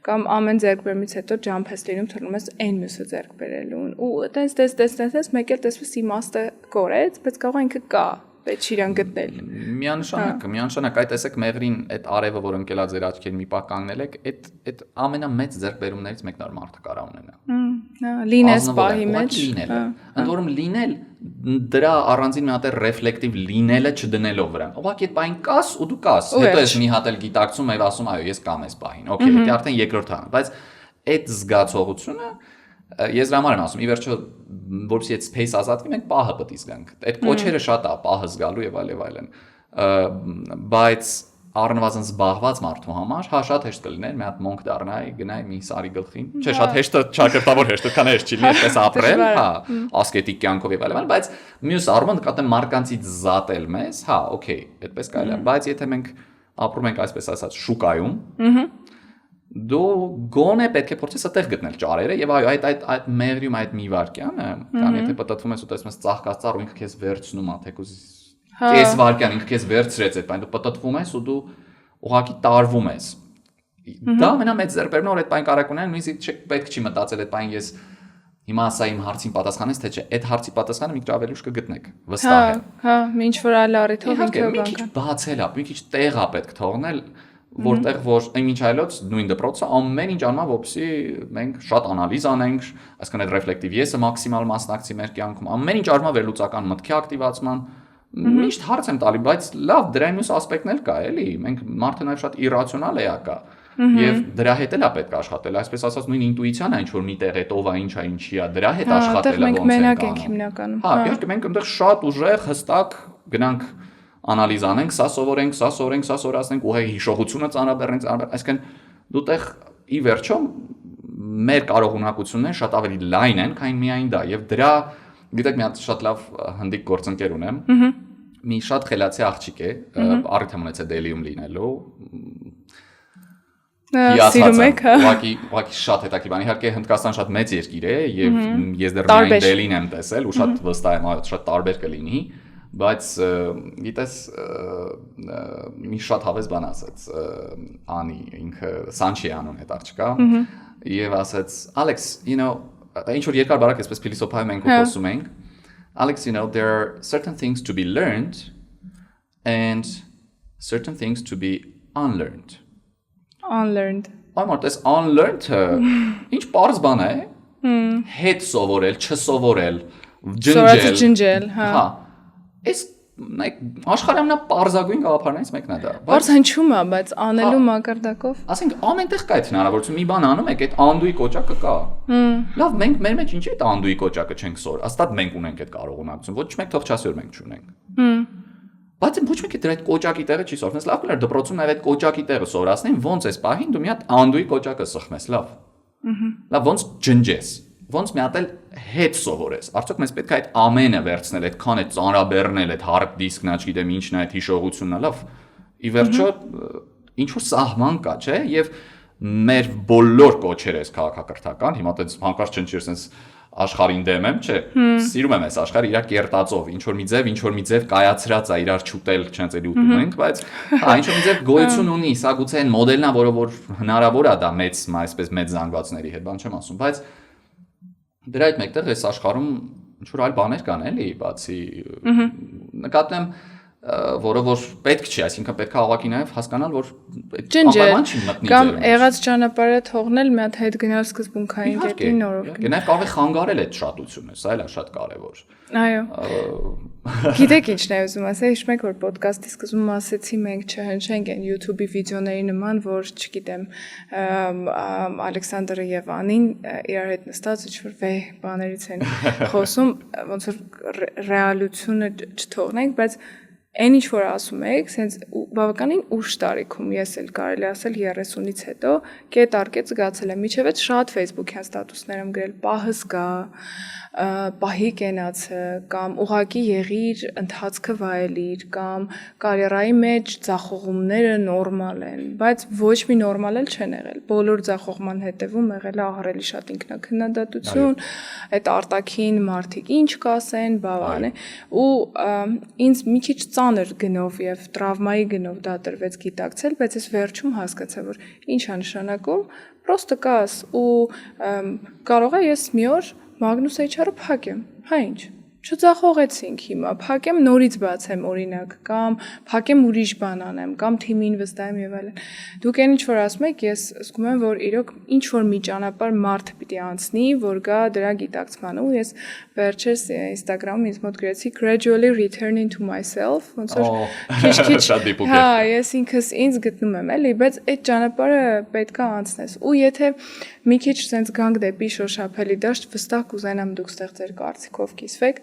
կամ ամեն ձեռքբերումից հետո ջամփ ես լինում, թվում ես այն մյուսը ձեռք բերելուն ու տենց մեկ էլ տեսվես իմաստը կորեց, բայց կարող է ինքը կա, պետք չի իրան գտնել։ Միանշանակ, այդ տեսեք Մեղրին այդ արևը, որ ընկելա ձեր աչքերին մի պահ կանգնել եք, այդ ամենամեծ ձեռքբերումներից մեկն էր մարդը կարա ունենա։ Լինես պահի մեջ։ Ընդ որում լինել դրա առանձին մի հատ է ռեֆլեկտիվ լինելը չդնելով վրան։ Ուղղակի այդ բային կաս ու դու կաս։ Հետո ես մի հատ էլ գիտակցում եւ ասում, այո, ես կամ այս բային։ Okay, դա արդեն երկրորդ հան, բայց այդ զգացողությունը ես դրա համար եմ ասում, ի վերջո որպեսզի այդ space ազատվի, մենք պահը պետք է զգանք։ Այդ կոչերը շատ է, պահը զգալու եւ այլն։ Բայց առնվազն զբաղված մարդու համար, հա շատ հեշտ կլիներ, մի հատ մոնք դառնայի, գնայի մի սարի գլխին։ Չէ, շատ հեշտ է, ճակերտավոր հեշտ է, քան հեշտ չի լինի այդպես ապրել, հա, ասկետիկ կյանքով եւ այլն, բայց մյուս առումով նկատեմ մարկանցից զատել մեզ, հա, օքեյ, այդպես կարելի է, բայց եթե մենք ապրում ենք այսպես ասած շուկայում, դու գոնե պետք է փորձես այդտեղ գտնել ճարերը եւ այո այդ Մեղրիում այդ մի վարքյանը, քան եթե պատտվում ես ու տեսնում ես ծաղկած ծառ ու ինքը քեզ վերցնում է, թեկուզ կես վարքյան ինքը քեզ վերցրեց այդ բանը, դու պատտվում ես ու դու ուղղակի տարվում ես։ Դա ամենամեծ ձեռքբերումն որ այդ բան կարակ ունեն, նույնիսկ պետք չի մտածել այդ բան ես Հիմա ասա իմ հարցին պատասխանես, թե չէ, այդ հարցի պատասխանը մի քիչ ավելի ուշ կգտնեք, վստահ եմ։ Հա, ինչ որ այլ առիթով ինքը մի քիչ բացել է, մի քիչ տեղ է պետք թողնել, որտեղ որ ինչ այլոց նույն դպրոցը ամեն ինչ անում, որպեսզի մենք շատ անալիզ անենք, այսինքն այդ ռեֆլեկտիվ եսը մաքսիմալ մասնակցի մեր կյանքում, ամեն ինչ անում վերլուծական մտքի ակտիվացման, միշտ հարց եմ տալի, բայց լավ, դրա մյուս ասպեկտն էլ կա, էլի, մենք մարդը նաև շատ իրացիոնալ է ակա, եւ դրա հետ էլ է պետք աշխատել, այսպես ասած նույն ինտուիցիան է, ինչ որ միտեղ է, ով է, ինչ է, ինչի է, դրա հետ աշխատելը ոնց է մենք մենակ ենք հիմնականում։ Հա, իհարկե մենք այնտեղ շատ ուժեղ, հստակ գնանք անալիզ անենք, սա սովորենք, սա սովորենք, սա սովորացնենք, ու հիշողությունը ծանրաբեռնենք, այսինքն դու տեղ ի վերջո մեր կարողունակությունները շատ ավելի լայն են, քան միայն դա, եւ դրա գիտեք մի հատ շատ լավ հնդիկ գործընկեր ունեմ։ Մի շատ խելացի աղջիկ է, առիթ եմ ունեցել Դելիում լինելու։ Սիրում եք, հա։ Ուղղակի շատ հետաքրքիր բան։ Իհարկե Հնդկաստան շատ մեծ երկիր է եւ ես դեռ միայն Դելին եմ տեսել ու շատ վստահ եմ, շատ տարբեր կլինի, բայց գիտես մի շատ հավես բան ասաց Անի, ինքը Սանչի անուն հետ աղջկա եւ ասաց Alex, you know, ինչ որ երկար բարակ էսպես փիլիսոփայում ենք ու խոսում ենք, Alex, you know, there are certain things to be learned and certain things to be unlearned. Unlearned. Այս unlearned-ը ինչ པարզ բան է, հետ սովորել, չսովորել, ջնջել, հա։ Այս աշխարհի ամենապարզագույն գաղափարներից մեկն է դա։ Բայց հնչում է, բայց անելու մակարդակով։ Ասենք ամենտեղ կա այդ հնարավորություն, մի բան անում եք, այդ անդուի կոճակը կա։ Լավ, մենք մեր մեջ ինչի՞ այդ անդուի կոճակը չենք սովոր։ Աստատ մենք ունենք այդ կարողունակություն, ոչ մեկ թող չասի որ մենք չունենք։ Բայց ոչ մեկ դրա այդ կոճակի տեղը չի սովորնես, լավ կլար դպրոցում նաև այդ կոճակի տեղը սովորացնեն, ոնց էս պահին դու մի հատ անդուի կոճակը սխմես, լավ։ Լավ, ոնց ջնջես, ոնց մի հատ էլ հետ սովորես։ Արդյոք մեզ պետք է այդ ամենը վերցնել, այդքան այդ ծանրաբեռնել, այդ hard disk-ն, չգիտեմ ինչն է, այդ հիշողությունն է, լավ։ Ի վերջո ինչ որ սահման կա, չէ՞, եւ մեր բոլոր կոչերը էս քաղաքակրթական, հիմա դες հանկարծ չնչի sense աշխարհին դեմ եմ, չէ։ Սիրում եմ այս աշխարհը իր կերտածով, ինչ որ մի ձև կայացրած է, իրար չուտել, չենց էլի ուտում ենք, բայց հա, ինչ որ մի ձև գոյություն ունի, սա գուցե այն մոդելն է, որը որ հնարավոր է դա մեծ, այսպես մեծ զանգվածների հետ, բան չեմ ասում, բայց դրա հետ մեկտեղ այս աշխարհում ինչ որ այլ բաներ կան, էլի, բացի նկատում եմ որը որ պետք չի, այսինքն պետք է ուղղակի նաև հասկանալ, որ ջնջել կամ եղած ճանապարհը թողնել, մի հատ հետ գնալ սկզբունքային կետին նորով։ Նաև կարող է խանգարել այդ շատությունը, սա էլ է շատ կարևոր։ Այո։ Գիտեք ինչն է ուզում ասել, հիշում եք որ ոդկասթի սկզբում ասեցի մենք չհնչենք այն YouTube-ի վիդեոների նման, որ չգիտեմ Ալեքսանդրը եւ Անին իրար հետ նստած ինչ-որ վեհ բաներից են խոսում, ոնց որ ռեալությունը չթողնենք, բայց այն ինչ որ ասում եք, sense բավականին ուշ տարիքում ես էլ կարելի ասել 30-ից հետո կետ արկեց զգացել եմ, միջև այդ շատ Facebook-յան ստատուսներ եմ գրել, պահս կա, պահի կենացը կամ ուղակի եղիր ընթացքը վայելիր կամ կարիերայի մեջ ձախողումները նորմալ են, բայց ոչ մի նորմալ էլ չեն եղել։ Բոլոր ձախողման հետևում եղել է ահռելի շատ ինքնաքննադատություն, այդ արտաքին մարդիկ ինչ կասեն, բավան է։ Ու ինձ մի քիչ ծանր գնով եւ տրավմայի գնով դա տրվեց գիտակցել, բայց ես վերջում հասկացա, որ ինչ է նշանակում, պրոստը կաս ու կարող է ես մի օր Magnus HR-ը փակեմ, հա ինչ, չձախողեցինք հիմա, փակեմ նորից բացեմ օրինակ, կամ փակեմ ուրիշ բան անեմ, կամ թիմին վստահեմ եւ այլն։ Դուք այն ինչ որ ասում եք, ես զգում եմ, որ իրոք ինչ որ մի ճանապարհ մարդ պիտի անցնի, որ գա դրա գիտակցմանը, ու ես վերջերս Instagram-ում ինձ մոտ գրեցի gradually returning to myself, ոնց որ քիչ-քիչ, հա, ես ինձ գտնում եմ, էլի, բայց այդ ճանապարհը պետքա անցնես։ Ու եթե մի քիչ sense գանք դեպի շոշափելի դաշտ, վստահ կուզենամ դուք ստեղ ձեր կարծիքով կիսվեք,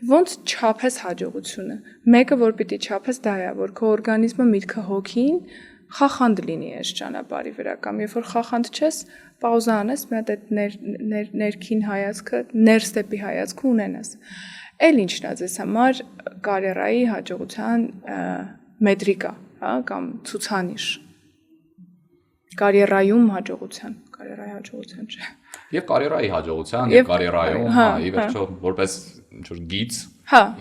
ոնց չափես հաջողությունը։ Մեկը որ պիտի չափես դա է, որ քո օրգանիզմը, միտքը, հոգին խախանդ լինի այս ճանապարհի վրա, կամ երբ որ խախանդ չես, պաուզա անես, մի հատ այդ ներքին հայացքը, ներստեպի հայացքը ունենաս։ Էլ ինչն է ձեզ համար կարիերայի հաջողության մետրիկա, հա, կամ ցուցանիշ։ Կարիերայում հաջողության, կարիերայի հաջողության չէ։ Եվ կարիերայի հաջողության, եւ կարիերայում, հա, ի վերջո որպես ինչ-որ գիծ,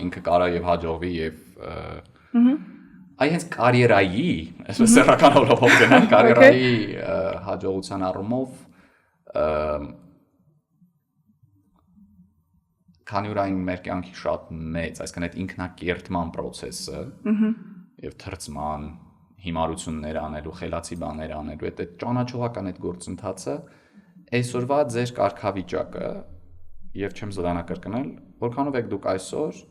ինքը կարա եւ հաջողվի եւ այ հենց կարիերայի, այսպես սեռական օրով գնալ կարիերայի հաջողության առումով քանի որ այն մեր կյանքի շատ մեծ, այսինքն այդ ինքնակերտման process-ը եւ թրծման, հիմարություններ անելու, խելացի բաներ անելու, այդ ճանաչողական այդ գործընթացը այսօրվա ձեր կարգավիճակը եւ չեմ զորանակրկնել, որքանով եք դուք այսօր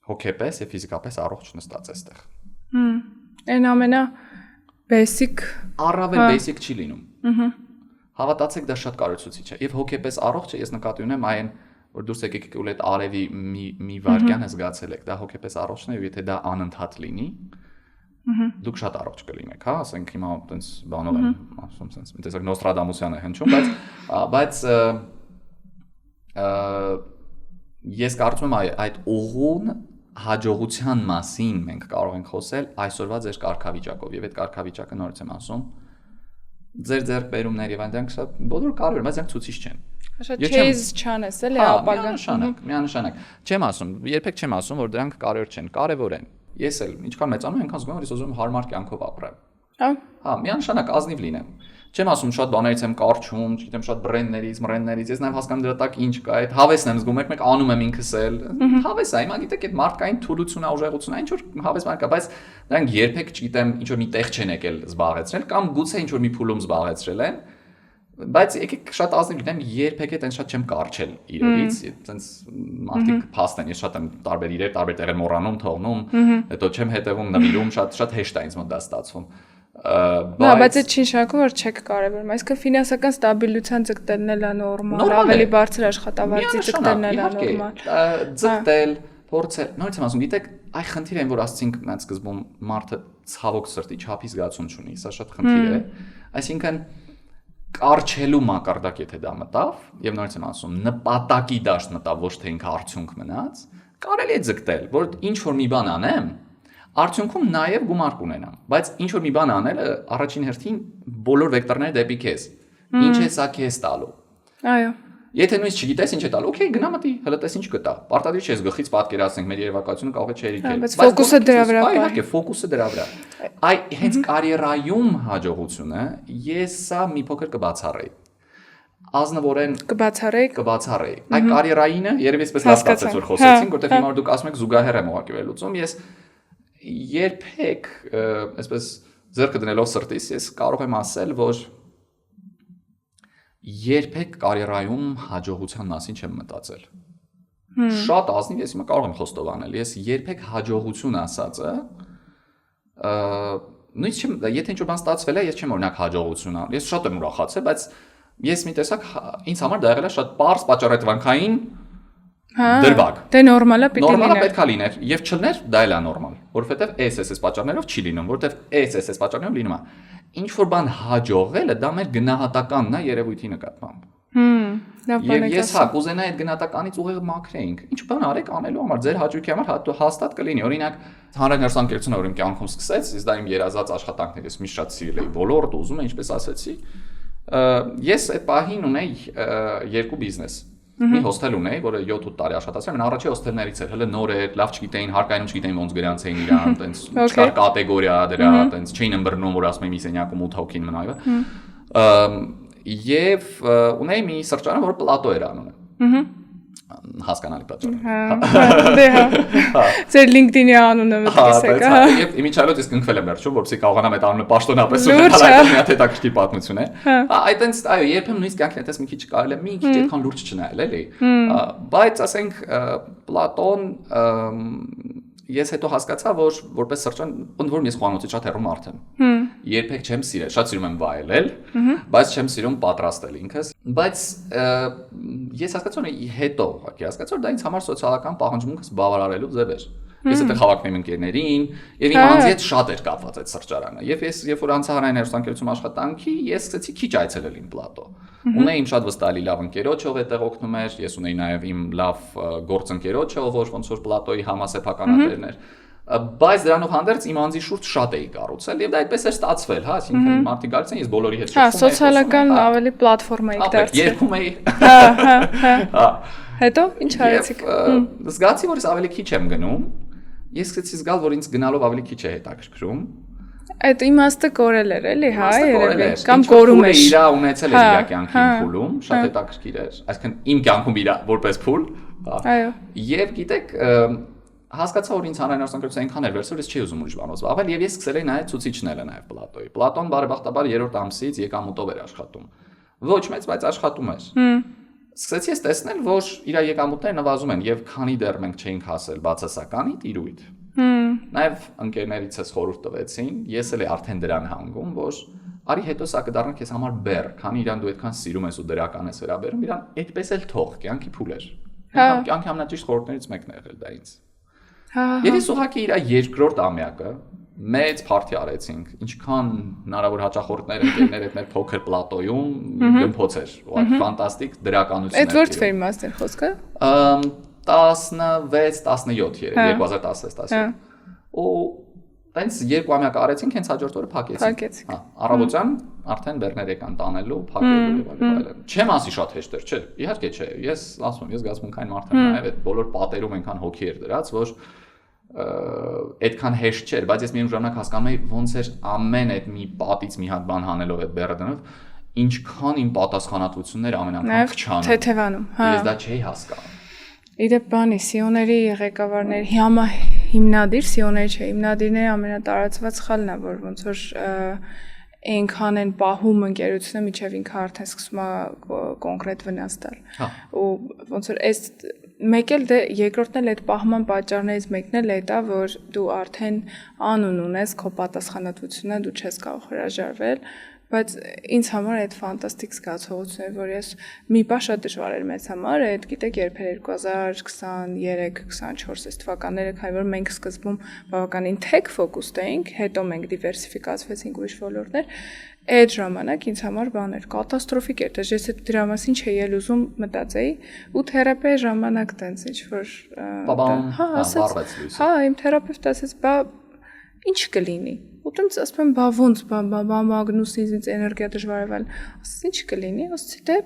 հոգեպես եւ ֆիզիկապես առողջ նստած այստեղ։ Այն ամենա basic առավել basic չի լինում։ Հավատացեք, դա շատ կարևորացուցիչ է։ Եվ հոգեպես առողջը ես նկատի ունեմ այն, որ դուրս եկեք ու այդ արևի մի վարքյան զգացել եք, դա հոգեպես առողջն է, եւ եթե դա անընդհատ լինի, դուք շատ առողջ կլինեք, հա, ասենք հիմա այտենց բանով եմ ասում, sense, տեսեք Նոստրադամուսյան է հնչում, բայց ես կարծում եմ այդ ուղուն հաջողության մասին մենք կարող ենք խոսել այսօրվա ձեր կարգավիճակով եւ այդ կարգավիճակը նորից եմ ասում ձեր ձեռքբերումներ եւ այնտեղ շատ բոլոր կարևոր, բայց դրանք ցուցիչ չեն։ Շատ chase չանես էլի ապագան։ Միանշանակ։ Չեմ ասում, երբեք չեմ ասում, որ դրանք կարևոր չեն, կարևոր են։ Ես էլ ինչքան մեծանում եմ, այնքան զգում եմ, որ ես ուզում եմ հարմար կյանքով ապրեմ։ Հա, միանշանակ ազնիվ լինեմ։ Չեմ ասում շատ բաներից եմ կարճում, չգիտեմ, շատ բրենդներից, ես նաև հասկանում դրա տակ ինչ կա, այդ հավեսն եմ զգում, մեկ անում եմ ինքս էլ։ Հավես է, հիմա գիտեք, այդ մարդկային թուլությունը, ուժեղությունը, ինչ որ հավես բան կա, բայց նրանք երբեք, չգիտեմ, ինչ որ մի տեղ չեն եկել զբաղեցնել կամ գուցե ինչ որ մի փուլում զբաղեցրել են, բայց եկեք շատ ազնիվ լինեմ, երբեք այդ շատ չեմ կարճել իրենից, այտենց մարդիկ փաստ են, ես շատ եմ տարբեր իրեր, տարբեր տեղեր մոռանում, թողնում, հետո չեմ հետևում, նվիրում, շատ հեշտ է ինձ մոտ դա ստացվում։ Բայց այդ չի նշանակում, որ չեք կարևորում, այսինքն ֆինանսական ստաբիլության ձգտելն է նորմալ, ավելի բարձր աշխատավարձի ձգտելն է նորմալ։ Ձգտել, փորձել, նորից եմ ասում, գիտեք, այ խնդիրը այն, որ ասցինք մենք սկզբում մարդը ցավոք սրտի չափի զգացում չունի, սա շատ խնդիր է, այսինքն կարճելու մակարդակ եթե դա մտավ, եւ նորից եմ ասում, նպատակի դաշտ մտավ, ոչ թե ինքը արդյունք մնաց, կարելի է ձգտել, որ ինչ որ մի բան անեմ, արդյունքում նաև գումար կունենամ, բայց ինչ որ մի բան անելը առաջին հերթին բոլոր վեկտորները դեպի քեզ։ Ինչ է սա քեզ տալու։ Այո։ Եթե նույնիսկ չգիտես ինչ է տալու, օքեյ, գնա մտի, հələ տես ինչ կտա։ Պարտադիր չես գլխից պատկերացնենք մեր երևակայությունը կարող է չերիկել։ Բայց ֆոկուսը դրա վրա է։ Իհարկե, ֆոկուսը դրա վրա։ Այ հենց կարիերայում հաջողությունը ես սա մի փոքր կբացառեի։ Ազնվորեն կբացառեի։ Այ կարիերայինը երևի էսպես հասկացած որ խոսեցինք, որտեղ հիմա որ դուք ասում եք զուգահեռ եմ ուղղակի վերլուծում, ես երբեք այսպես ձեռքը դնելով սրտիս ես կարող եմ ասել, որ երբեք կարիերայում հաջողության մասին չեմ մտածել։ Շատ ազնիվ ես հիմա կարող եմ խոստովանել, ես երբեք հաջողություն ասածը նույնիսկ չեմ, եթե ինչ-որ բան ստացվել է, ես չեմ օրինակ հաջողություն անում։ Ես շատ եմ ուրախացել, բայց ես մի տեսակ ինձ համար դա եղել է շատ պարզ պատճառատվանքային դրվագ։ Դե նորմալը պիտի լիներ։ Նորմալը պետք է լիներ, եւ չլներ, դա էլ է նորմալ, որովհետեւ այս պատճառներով չի լինում, որովհետեւ այս պատճառներով լինում է։ Ինչ որ բան հաջողելը դա մեր գնահատականն է երևույթի նկատմամբ։ Եվ ես կուզենայի այդ գնահատականից ուղիղ մաքրեինք։ Ինչ բան արեք անելու համար, ձեր հաճույքի համար հաստատ կլինի։ Օրինակ, հանրահերթանկերությունը որ իմ կյանքում սկսեց, ես դա իմ երազած աշխատանքն ես միշտ շատ սիրել էի, ոլորտ ուզում եմ, ինչպես ասեցի։ Ես այդ պահին ունեի երկու բիզնես։ Մի հոստել ունեի, որը 7-8 տարի աշխատացել, մեն առաջի հոստելներից էր, հələ նոր էր, լավ չգիտեին, հարկայնում չգիտեին ոնց գրանցեին իրան, տենց չկար կատեգորիա դրա, տենց չէին ըմբռնում, որ ասում եմ մի սենյակում 8 հոգին մնա, եւ ունեի մի սրճարան, որը Պլատո էր անունը։ Հասկանալի պատճառ։ Դե հա։ Ձեր LinkedIn-ի անունը մտքեցեք, հա։ Եվ իմիջիայլոց ես կնքվել եմ վերջում, որպեսզի կարողանամ այդ անունը պաշտոնապես ունենալ, մի հատ հետաքրքիր պատմություն է։ Այտենց, այո, երբեմն նույնիսկ կյանքն այդպես մի քիչ կարելի է մի քիչ այդքան լուրջ չնայել, էլի։ Բայց ասենք Պլատոն ես հետո հասկացա, որ որպես սրճարան, ընդ որում ես խոհանոցից շատ հեռու մարդ եմ։ Երբեք չեմ սիրել, շատ սիրում եմ վայելել, բայց չեմ սիրում պատրաստել ինքս։ Բայց ես հասկացա, որ հետո ուղղակի հասկացա, որ դա ինձ համար սոցիալական պահանջմունքս բավարարելու ձև էր։ Ես այդտեղ հավաքվում եմ ընկերներին, եւ իմ անձի հետ շատ էր կապված այդ սրճարանը։ Եվ ես երբ որ անցա հանրային հերոստանգերություն աշխատանքի, ես սկսեցի քիչ այցելել իմ Պլատո։ Ունեի իմ շատ վստահելի լավ ընկերոջով այդտեղ օգնում էր, ես ունեի նաեւ իմ լավ գործընկերոջը, որ ոնց որ Պլատոյի համասեփականատերն էր։ Բայց դրանով հանդերձ իմ անձի շուրջ շատ էի կառուցել եւ դա այդպես էր ստացվել, հա, այսինքն մարդիկ գալիս են, ես բոլորի հետ շփվում եմ։ Հա, սոցիալական ավելի պլատֆորմա եք դարձել։ Երգում էի։ Հա։ Հետո ինչ արեցիք։ Զգացի, որ ես ավելի քիչ եմ գնում։ Ես սկսեցի զգալ, որ ինձ գնալով ավելի քիչ է հետաքրքրում։ Այդ իմաստը կորել էր, էլի, հա, երևի, կամ կորում էր։ Իրա ունեցել էր իր կյանքի փուլում, շատ հետաքրքիր էր։ Այսինքն իմ կյանքում իր որպես փուլ, այո։ Եվ գիտեք, հասկացա որ ինձ հանրայնարդյունաբերությունը այնքան էր վերցրել, ես չի ուզում ուրիշ բանով զբաղվել, եւ ես սկսել էի նայել ցուցիչները նաեւ Պլատոյի։ Պլատոն բարեբախտաբար 3-րդ ամսից եկամուտով էր աշխատում։ Ոչ մեծ, բայց աշխատում էր։ Սկսեցի ես տեսնել, որ իր եկամուտները նվազում են եւ քանի դեռ մենք չէինք հասել բացասականի տիրույթ։ Նաեւ ընկերներիցս խորհուրդ տվեցին, ես էլ արդեն դրան հանգում, որ արի հետո սա կդառնա քեզ համար բեռ, քանի իրան դու այդքան սիրում ես ու դրական ես վերաբերում, իրան այդպես էլ թող, կյանքի փուլ էր։ Կյանքի ամենաճիշտ խորհուրդներից մեկն է եղել դա ինձ։ Եվ ես ուղղակի իր երկրորդ ամյակը մեծ փարթի արեցինք, ինչքան հնարավոր հաճախորդներ ընկերներ հետ մեր փոքր Պլատոյում գմփոց էր, ուղղակի ֆանտաստիկ դրականություն էր։ Այդ ո՞ր թվերի մասն էր խոսքը։ 16-17 երևի 2016-17։ Ու տենց երկու ամյակ արեցինք, հենց հաջորդ օրը փակեցինք։ Հա, առավոտյան արդեն բեռներ եկան տանելու, փակելու եւ այլն։ Չեմ ասի շատ հեշտ էր, չէ, իհարկե չէ։ Ես ասում եմ, ես զգացմունքային մարդ եմ, նաեւ այդ բոլոր պատերում այնքան հոգի էր դրած, որ այդքան հեշտ չէր, բայց ես մի ժամանակ հասկանում էի ոնց էր ամեն այդ մի պատից մի հատ բան հանելով այդ բեռը դնով, ինչքան իմ պատասխանատվությունները ամեն անգամ քչանում։ Թեթևանում, հա։ Ես դա չէի հասկանում։ Իդեպ բանի Սիոների ղեկավարների հիմնադիր Սիոների չէ, հիմնադիրների ամենատարածված սխալն է, որ ոնց որ այնքան են պահում ընկերությունը միջև ինքը արդեն սկսում է կոնկրետ վնաս տալ։ Ու ոնց որ այս մեկ էլ դե երկրորդն էլ այդ պահման պատճառներից մեկն էլ է դա, որ դու արդեն անուն ունես, քո պատասխանատվությունը դու չես կարող հրաժարվել, բայց ինձ համար այդ ֆանտաստիկ զգացողություն է, որ ես մի բան շատ դժվար էր մեզ համար, այդ գիտեք երբ էր 2023-24 թվականները, քանի որ մենք սկզբում բավականին tech focused էինք, հետո մենք դիվերսիֆիկացվեցինք ուրիշ ոլորտներ, այդ ժամանակ ինձ համար բան էր, կատաստրոֆիկ էր, դες ես դրա մասին չէի էլ ուզում մտածեի, ու թերապիայի ժամանակ տենց ինչ որ հա, իմ թերապևտը ասեց, բա ինչ կլինի։ Ու տենց ասում եմ, բա ոնց, բա Մագնուսից ինձ էներգիա դժվար է վալ, ասես ինչ կլինի, ասեցի դե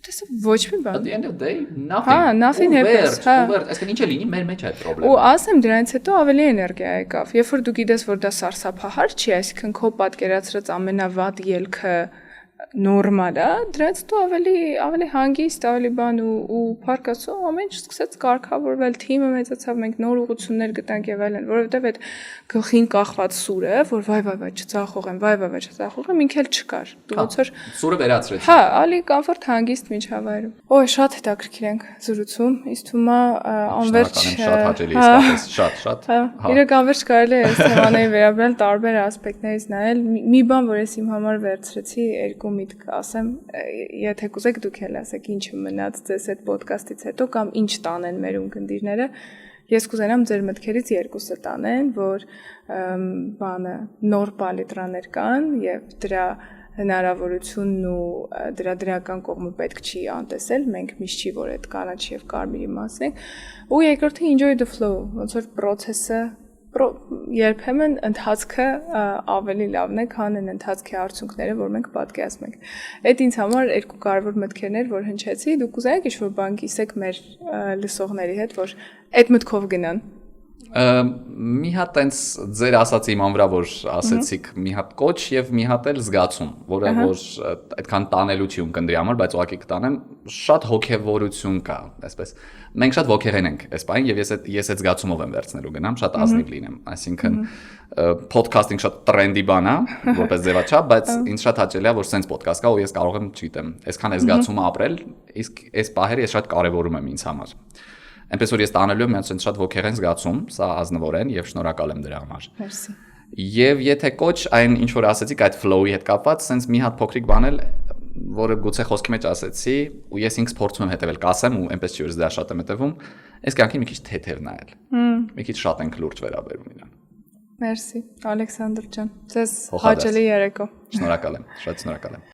This ոչ մի բան։ At the end of the day, nothing. Հա, nothing happens, հա։ Այսինքն ինչ է լինի, մեր մեջ է այդ խնդրը։ Ու ասեմ դրանից հետո ավելի էներգիա եկավ։ Երբ որ դու գիտես, որ դա սարսափահար չի, այսինքն քո պատկերացրած ամենավատ ելքը նորմալ է, դրանից դու ավելի հանգիստ, ավելի բան ու փառկացու ամեն ինչ սկսեց կարգավորվել, թիմը մեծացավ, մենք նոր ուղղություններ գտանք եւ այլն, որովհետեւ այդ գլխին կախված սուրը, որ վայ չծախողեմ, վայ չծախողեմ, ինքն էլ չկար։ Դու ոնց որ սուրը վերացրեց։ Հա, ալի կոմֆորտ հանգիստ միջավայրում։ Օй, շատ հետաքրքիր ենք զրուցում, իսկ թվում է անverջ շատ հաճելի է ստացես, շատ։ Հա, իրոք անverջ կարելի է այս թեմաների վերաբերյալ տարբեր ասպեկտներից նայել։ Մի բան, որ ես իմ համար վերցրեցի, երկու միտք ասեմ, եթե կուզեք դուք էլ ասեք ինչը մնաց ձեզ այդ ոդկասթից հետո կամ ինչ տանեն մեր ունկնդիրները, ես կուզենամ ձեր մտքերից երկուսը տանեն, որ բանը նոր պալիտրաներ կան եւ դրա հնարավորությունն ու դրա դրական կողմը պետք չի անտեսել, մենք միշտ չի որ այդ կանաչ եւ կարմիրի մասն ենք, ու երկրորդը enjoy the flow, ոնց որ process-ը երբեմն ընթացքը ավելի լավն է, քան այն ընթացքի արդյունքները, որ մենք պատկերացնենք։ Այդ ինձ համար երկու կարևոր մտքերներ, որ հնչեցի, դուք կուզեիք ինչ-որ բան կիսեք մեր լսողների հետ, որ այդ մտքով գնան։ Մի հատ տենց ձեր ասացի իմ անվրա, որ ասեցիք մի հատ կոչ եւ մի հատ էլ զգացում, որը որ այդքան տանելու չի ունկնդրի համար, բայց ուղղակի կտանեմ, շատ հոգեվորություն կա, այսպես։ Մենք շատ ոգեղեն ենք այս բանը եւ ես այդ զգացումով եմ վերցնելու գնամ, շատ ազնիվ լինեմ, այսինքն podcast-ing շատ տրենդի բան է, որպես ձևաչափ, բայց ինձ շատ հաճելի է, որ sense podcast կա ու ես կարող եմ, չգիտեմ, այսքան այս զգացումը ապրել, իսկ այս պահերը ես շատ կարեւորում եմ ինձ համար։ Այնպես որ ես տանելու եմ ինձ շատ ոգեղեն զգացում, սա ազնվորեն եւ շնորհակալ եմ դրա համար։ Մերսի։ Եվ եթե կոչ այն ինչ որ ասեցիք այդ flow-ի հետ կապված, sense մի հատ փոքրիկ բան էլ, որը գուցե խոսքի մեջ ասեցի, ու ես ինքս փորձում եմ հետևել, կասեմ ու այնպես չի որ դրա շատ եմ հետևում, այս կյանքին մի քիչ թեթև նայել։ Մի քիչ շատ ենք լուրջ վերաբերվում իրան։ Մերսի, Ալեքսանդր ջան։ Ձեզ հաճելի երեկո։ Շնորհակալ եմ, շատ շնորհակալ եմ։